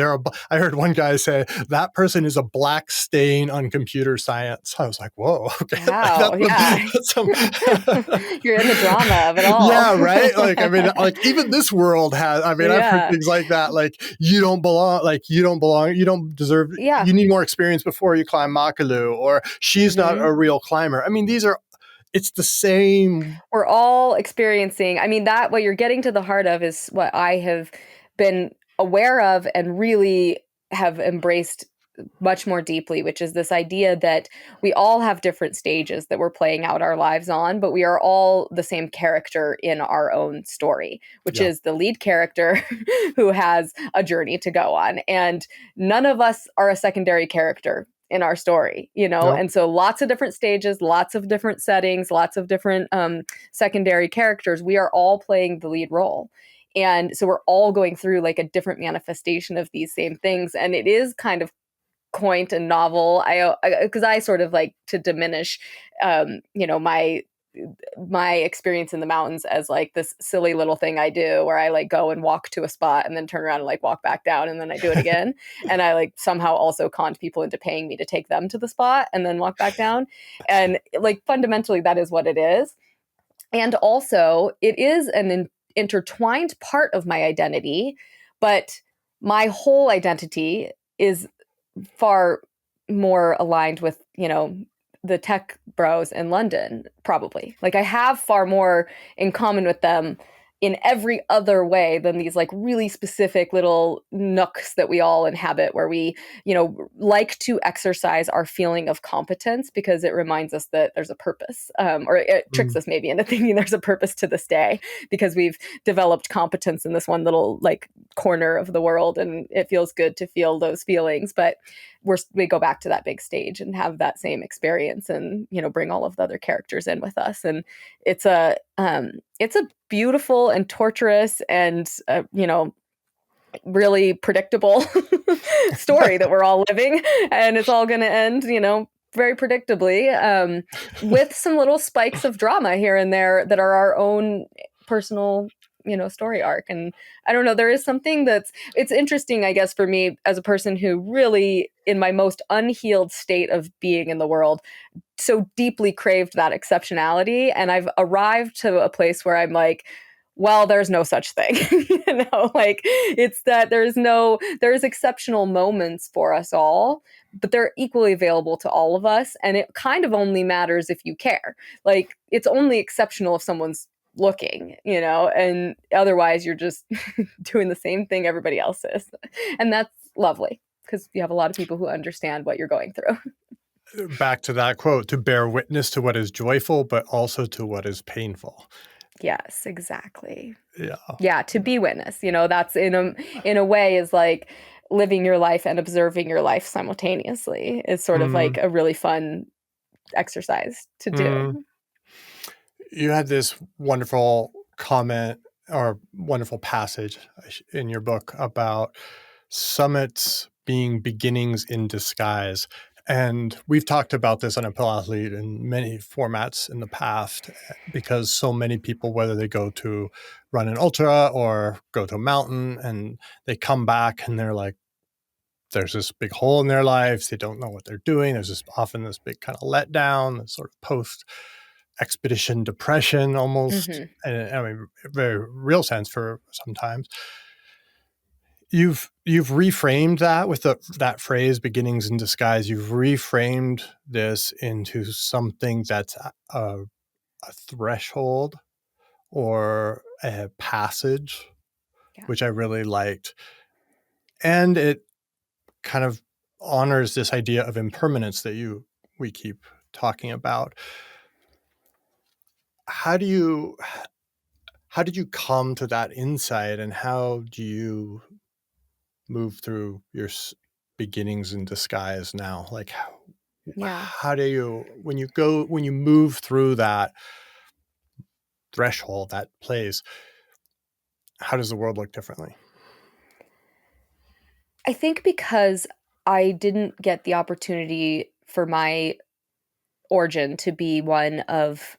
Speaker 2: I heard one guy say that person is a black stain on computer science. I was like, whoa, okay.
Speaker 3: Wow,
Speaker 2: That's
Speaker 3: you're in the drama of it all.
Speaker 2: Yeah, right. Like, I mean, like even this world has, I mean, I've heard things like that. Like you don't belong, you don't deserve, you need more experience before you climb Makalu, or she's not a real climber. I mean, it's the same.
Speaker 3: We're all experiencing, I mean, that what you're getting to the heart of is what I have been aware of and really have embraced much more deeply, which is this idea that we all have different stages that we're playing out our lives on, but we are all the same character in our own story, which is the lead character who has a journey to go on. And none of us are a secondary character in our story, And so lots of different stages, lots of different settings, lots of different secondary characters. We are all playing the lead role. And so we're all going through like a different manifestation of these same things. And it is kind of quaint and novel. Because I sort of like to diminish, my experience in the mountains as like this silly little thing I do where I like go and walk to a spot and then turn around and like walk back down and then I do it again. And I like somehow also conned people into paying me to take them to the spot and then walk back down. And like fundamentally that is what it is. And also it is an intertwined part of my identity, but my whole identity is far more aligned with, the tech bros in London, probably. Like I have far more in common with them in every other way than these like really specific little nooks that we all inhabit where we, like to exercise our feeling of competence because it reminds us that there's a purpose, or it tricks us maybe into thinking there's a purpose to this day because we've developed competence in this one little like corner of the world and it feels good to feel those feelings. But we go back to that big stage and have that same experience and, bring all of the other characters in with us. And it's a beautiful and torturous and, really predictable story that we're all living, and it's all going to end, very predictably, with some little spikes of drama here and there that are our own personal, story arc. And I don't know, there is something it's interesting, I guess, for me as a person who really, in my most unhealed state of being in the world, so deeply craved that exceptionality. And I've arrived to a place where I'm like, well, there's no such thing, like it's that there's exceptional moments for us all, but they're equally available to all of us. And it kind of only matters if you care. Like it's only exceptional if someone's looking, and otherwise you're just doing the same thing everybody else is. And that's lovely because you have a lot of people who understand what you're going through.
Speaker 2: Back to that quote, to bear witness to what is joyful, but also to what is painful.
Speaker 3: Yes, exactly.
Speaker 2: Yeah.
Speaker 3: Yeah, to be witness, that's in a way is like living your life and observing your life simultaneously is sort of like a really fun exercise to do.
Speaker 2: You had this wonderful comment or wonderful passage in your book about summits being beginnings in disguise. And we've talked about this on Uphill Athlete in many formats in the past, because so many people, whether they go to run an ultra or go to a mountain, and they come back and they're like, there's this big hole in their lives. They don't know what they're doing. There's often this big kind of letdown, this sort of post expedition depression almost. And I mean, very real sense for sometimes. You've reframed that with that phrase, beginnings in disguise. You've reframed this into something that's a threshold or a passage, which I really liked. And it kind of honors this idea of impermanence that we keep talking about. How do how did you come to that insight, and how do you move through your beginnings in disguise now? Like,
Speaker 3: Yeah.
Speaker 2: how do you, when you move through that threshold, that place, how does the world look differently?
Speaker 3: I think because I didn't get the opportunity for my origin to be one of,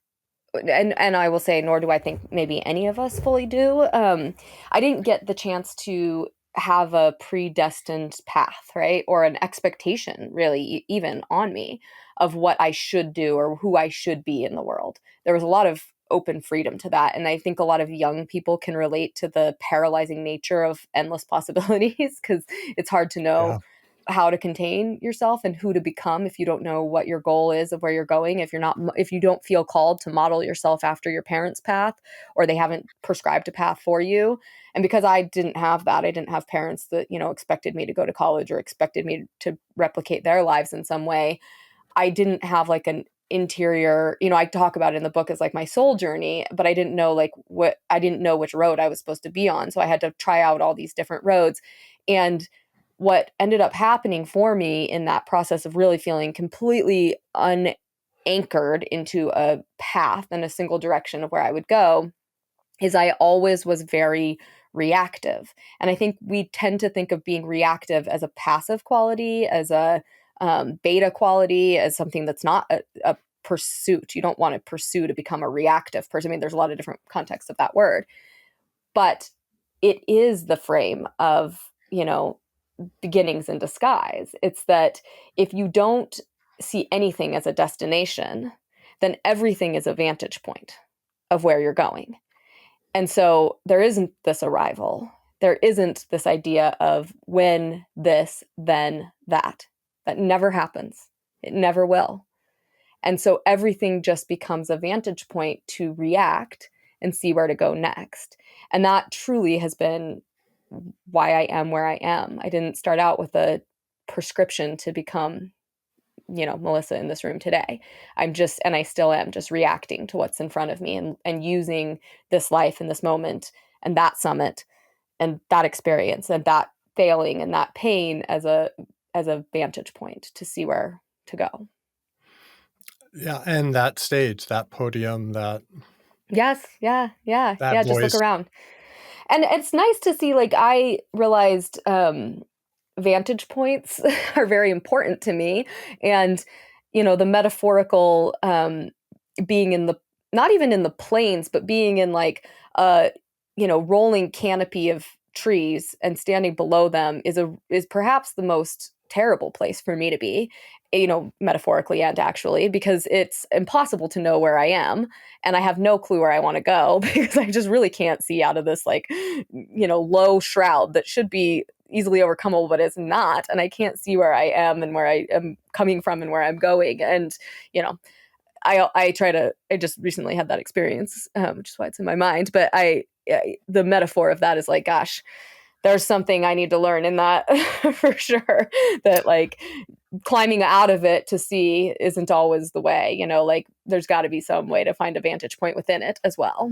Speaker 3: and I will say, nor do I think maybe any of us fully do. I didn't get the chance to have a predestined path, right? Or an expectation, really, even on me of what I should do or who I should be in the world. There was a lot of open freedom to that. And I think a lot of young people can relate to the paralyzing nature of endless possibilities because it's hard to know
Speaker 2: Yeah.
Speaker 3: how to contain yourself and who to become if you don't know what your goal is of where you're going, if you don't feel called to model yourself after your parents' path, or they haven't prescribed a path for you. And because I didn't have that, I didn't have parents that, expected me to go to college or expected me to replicate their lives in some way. I didn't have like an interior, I talk about it in the book as like my soul journey, but I didn't know I didn't know which road I was supposed to be on. So I had to try out all these different roads. And what ended up happening for me in that process of really feeling completely unanchored into a path and a single direction of where I would go is I always was very reactive. And I think we tend to think of being reactive as a passive quality, as a beta quality, as something that's not a pursuit. You don't want to pursue to become a reactive person. I mean, there's a lot of different contexts of that word, but it is the frame of, beginnings in disguise. It's that if you don't see anything as a destination, then everything is a vantage point of where you're going. And so there isn't this arrival. There isn't this idea of when this, then that. That never happens. It never will. And so everything just becomes a vantage point to react and see where to go next. And that truly has been why I am where I am. I didn't start out with a prescription to become, Melissa in this room today. And I still am just reacting to what's in front of me and using this life and this moment and that summit and that experience and that failing and that pain as a vantage point to see where to go.
Speaker 2: Yeah. And that stage, that podium,
Speaker 3: Yes. Yeah.
Speaker 2: that
Speaker 3: Just look
Speaker 2: voice.
Speaker 3: around. And it's nice to see, like, I realized vantage points are very important to me. And, the metaphorical being in the, not even in the plains, but being in like a, rolling canopy of trees and standing below them is perhaps the most terrible place for me to be, metaphorically and actually, because it's impossible to know where I am and I have no clue where I want to go because I just really can't see out of this like, low shroud that should be easily overcomable, but is not. And I can't see where I am and where I am coming from and where I'm going. And, I just recently had that experience, which is why it's in my mind. But the metaphor of that is like, gosh, there's something I need to learn in that for sure. That like climbing out of it to see isn't always the way, like there's got to be some way to find a vantage point within it as well.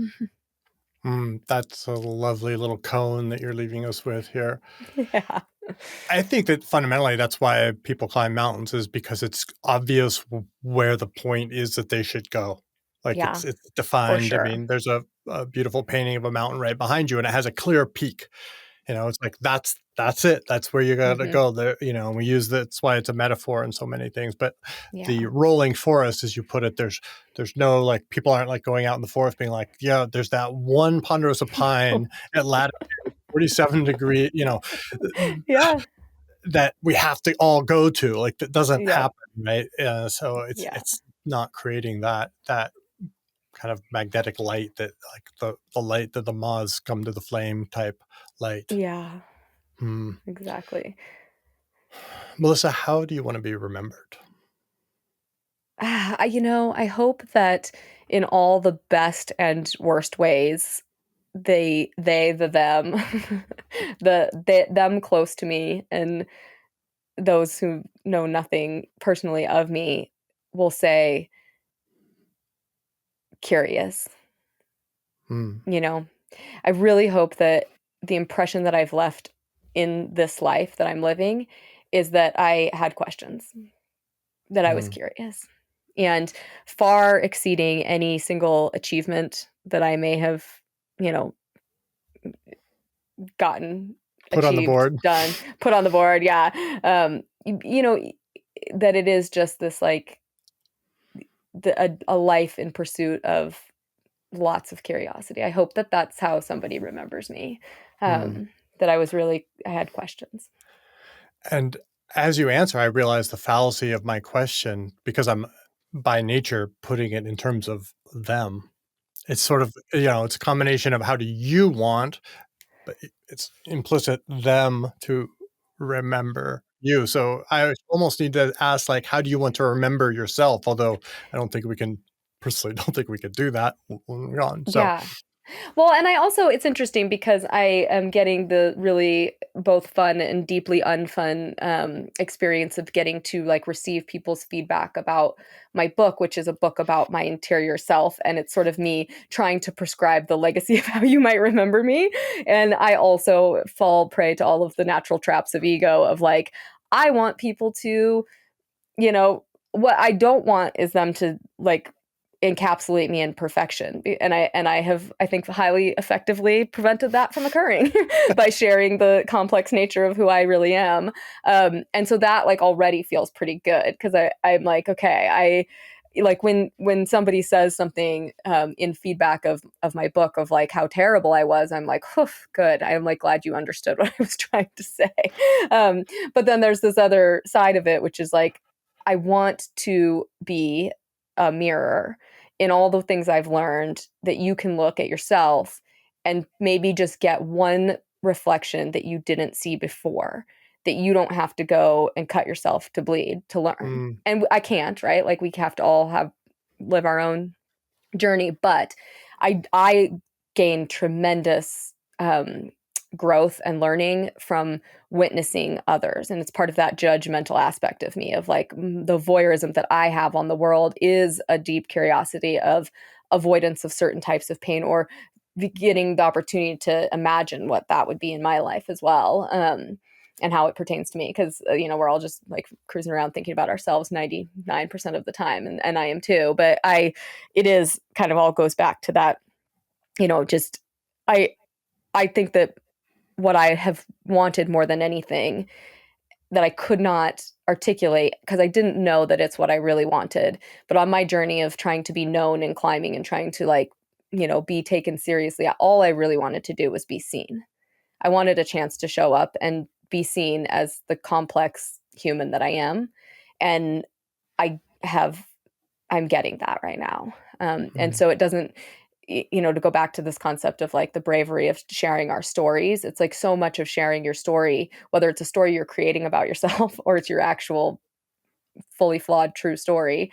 Speaker 2: That's a lovely little cone that you're leaving us with here.
Speaker 3: Yeah.
Speaker 2: I think that fundamentally that's why people climb mountains, is because it's obvious where the point is that they should go. Like
Speaker 3: Yeah,
Speaker 2: it's
Speaker 3: for
Speaker 2: defined. I
Speaker 3: sure.
Speaker 2: mean, there's a beautiful painting of a mountain right behind you and it has a clear peak. It's like that's it. That's where you gotta
Speaker 3: Hmm.
Speaker 2: go. There, we use that's why it's a metaphor in so many things. But the
Speaker 3: Yeah.
Speaker 2: rolling forest, as you put it, there's no like people aren't like going out in the forest being like, yeah, there's that one ponderosa pine at latitude 47 degree,
Speaker 3: Yeah.
Speaker 2: that we have to all go to. Like that doesn't
Speaker 3: Yep.
Speaker 2: happen, right? So
Speaker 3: Yeah.
Speaker 2: it's not creating that kind of magnetic light, that like the light that the moths come to the flame type light.
Speaker 3: Yeah.
Speaker 2: Hmm.
Speaker 3: Exactly.
Speaker 2: Melissa, how do you want to be remembered?
Speaker 3: I hope that in all the best and worst ways, the them, them close to me and those who know nothing personally of me will say curious,
Speaker 2: Hmm.
Speaker 3: I really hope that the impression that I've left in this life that I'm living is that I had questions, that I was curious, and far exceeding any single achievement that I may have, you know, gotten,
Speaker 2: Put on the
Speaker 3: achieved,
Speaker 2: board.
Speaker 3: done, put on the board. Yeah. You know, that it is just this like a life in pursuit of lots of curiosity. I hope that that's how somebody remembers me. That I had questions.
Speaker 2: And as you answer, I realize the fallacy of my question, because I'm by nature putting it in terms of them. It's sort of, it's a combination of how do you want, but it's implicit them to remember you. So I almost need to ask, like, how do you want to remember yourself? Although I personally don't think we could do that when we're gone. So,
Speaker 3: Yeah. Well, and I also, it's interesting because I am getting the really both fun and deeply unfun experience of getting to like receive people's feedback about my book, which is a book about my interior self. And it's sort of me trying to prescribe the legacy of how you might remember me. And I also fall prey to all of the natural traps of ego of like, I want people to, what I don't want is them to like encapsulate me in perfection, and I have, I think, highly effectively prevented that from occurring by sharing the complex nature of who I really am. And so that like already feels pretty good, because I'm like, okay, I like when somebody says something in feedback of my book of like how terrible I was, I'm like, good, I'm like glad you understood what I was trying to say. But then there's this other side of it, which is like, I want to be a mirror in all the things I've learned, that you can look at yourself and maybe just get one reflection that you didn't see before, that you don't have to go and cut yourself to bleed to learn. And I can't, right? Like we have to all live our own journey, but I gained tremendous growth and learning from witnessing others, and it's part of that judgmental aspect of me of like the voyeurism that I have on the world is a deep curiosity of avoidance of certain types of pain, or getting the opportunity to imagine what that would be in my life as well. And how it pertains to me, because we're all just like cruising around thinking about ourselves 99% of the time, and I am too, but it is kind of all goes back to that, just I think that what I have wanted more than anything, that I could not articulate because I didn't know that it's what I really wanted, but on my journey of trying to be known and climbing and trying to like be taken seriously, all I really wanted to do was be seen. I wanted a chance to show up and be seen as the complex human that I am. And I'm getting that right now. And so it doesn't, to go back to this concept of like the bravery of sharing our stories, it's like so much of sharing your story, whether it's a story you're creating about yourself or it's your actual fully flawed true story,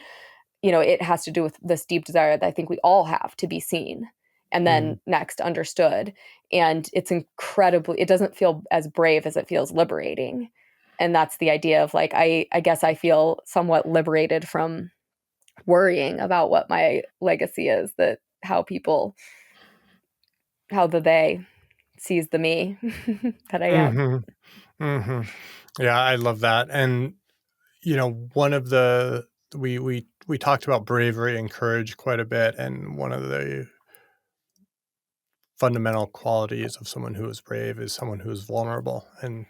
Speaker 3: it has to do with this deep desire that I think we all have to be seen, and then next understood. And it's it doesn't feel as brave as it feels liberating. And that's the idea of like, I guess I feel somewhat liberated from worrying about what my legacy is, that how the they sees the me that I am.
Speaker 2: Yeah, I love that. And one of the we talked about bravery and courage quite a bit, and one of the fundamental qualities of someone who is brave is someone who is vulnerable. And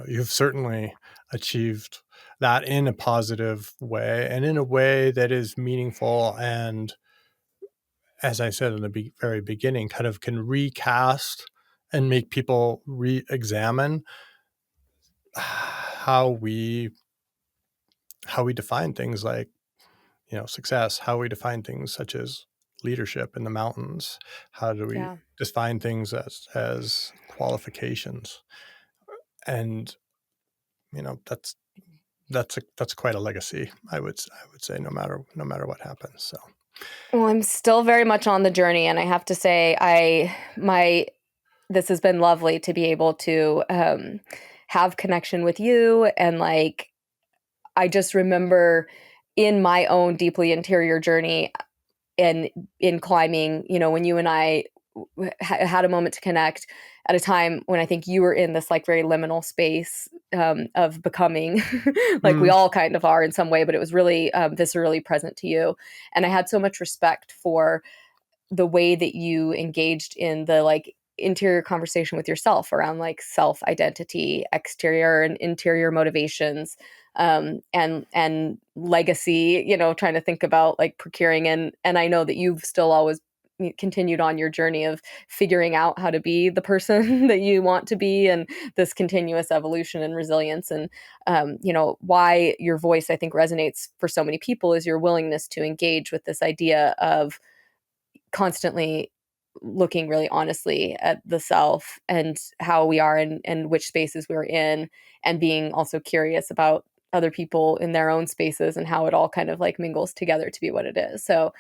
Speaker 2: you've certainly achieved that in a positive way, and in a way that is meaningful, and as I said in the very beginning, kind of can recast and make people re-examine how we define things like success, how we define things such as leadership in the mountains, how do we define things as qualifications, and that's quite a legacy, I would say, no matter what happens. So,
Speaker 3: Well, I'm still very much on the journey, and I have to say, this has been lovely to be able to have connection with you. And like, I just remember in my own deeply interior journey and in climbing, when you and I had a moment to connect at a time when I think you were in this like very liminal space of becoming, like we all kind of are in some way, but it was really viscerally present to you. And I had so much respect for the way that you engaged in the like interior conversation with yourself around like self identity, exterior and interior motivations, and legacy, you know, trying to think about like procuring. And I know that you've still always continued on your journey of figuring out how to be the person that you want to be, and this continuous evolution and resilience. And you know, why your voice I think resonates for so many people is your willingness to engage with this idea of constantly looking really honestly at the self and how we are and which spaces we're in, and being also curious about other people in their own spaces and how it all kind of like mingles together to be what it is. So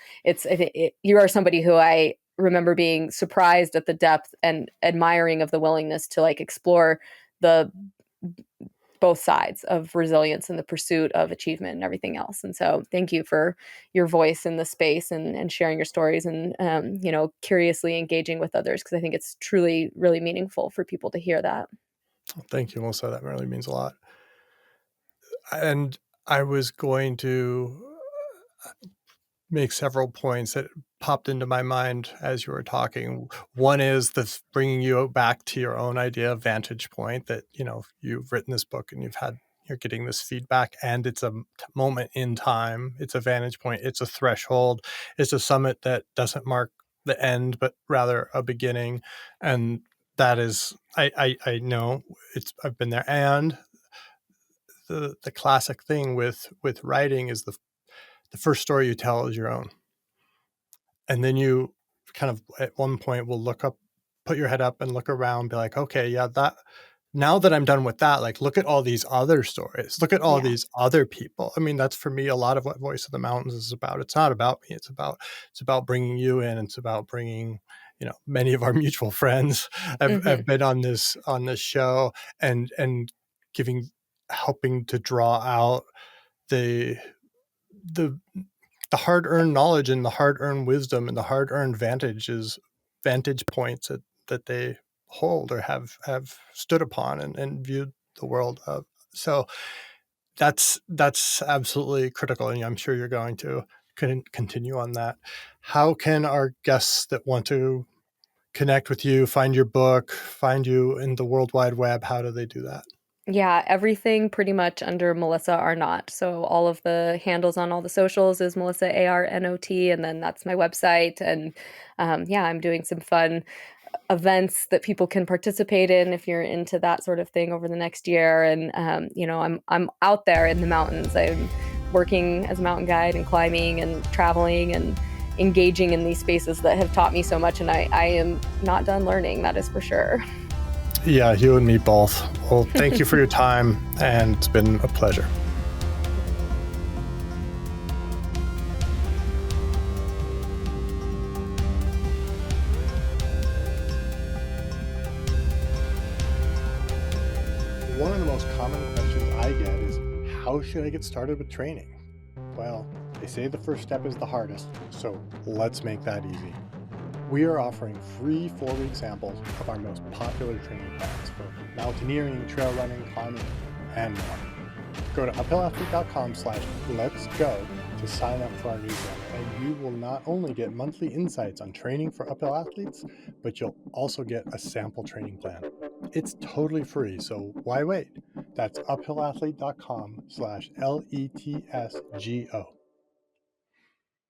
Speaker 3: you are somebody who I remember being surprised at the depth and admiring of the willingness to like explore the both sides of resilience and the pursuit of achievement and everything else. And so thank you for your voice in the space and sharing your stories and, you know, curiously engaging with others, because I think it's truly, really meaningful for people to hear that.
Speaker 2: Thank you, Melissa. That really means a lot. And I was going to make several points that popped into my mind as you were talking. One is this bringing you back to your own idea of vantage point, that, you know, you've written this book and you're getting this feedback, and it's a moment in time. It's a vantage point. It's a threshold. It's a summit that doesn't mark the end, but rather a beginning. And that is, I know I've been there. And the classic thing with writing is the first story you tell is your own. And then you kind of at one point will put your head up and look around, be like, okay, yeah, now that I'm done with that, like, look at all these other stories, look at all these other people. I mean, that's for me, a lot of what Voice of the Mountains is about. It's not about me. It's about bringing you in. It's about bringing, you know, many of our mutual friends have been on this show and helping to draw out the hard-earned knowledge and the hard-earned wisdom and the hard-earned vantage points that they hold or have stood upon and viewed the world of. So that's absolutely critical, and I'm sure you're going to continue on that. How can our guests that want to connect with you, find your book, find you in the World Wide Web, how do they do that?
Speaker 3: Yeah, everything pretty much under Melissa Arnot. So all of the handles on all the socials is Melissa Arnot, and then that's my website. And yeah, I'm doing some fun events that people can participate in if you're into that sort of thing over the next year. And you know, I'm out there in the mountains. I'm working as a mountain guide and climbing and traveling and engaging in these spaces that have taught me so much. And I am not done learning, that is for sure.
Speaker 2: Yeah, you and me both. Well, thank you for your time, and it's been a pleasure. One of the most common questions I get is, how should I get started with training? Well, they say the first step is the hardest, so let's make that easy. We are offering free 4-week samples of our most popular training plans for mountaineering, trail running, climbing, and more. Go to uphillathlete.com/letsgo to sign up for our newsletter, and you will not only get monthly insights on training for uphill athletes, but you'll also get a sample training plan. It's totally free, so why wait? That's uphillathlete.com/letsgo.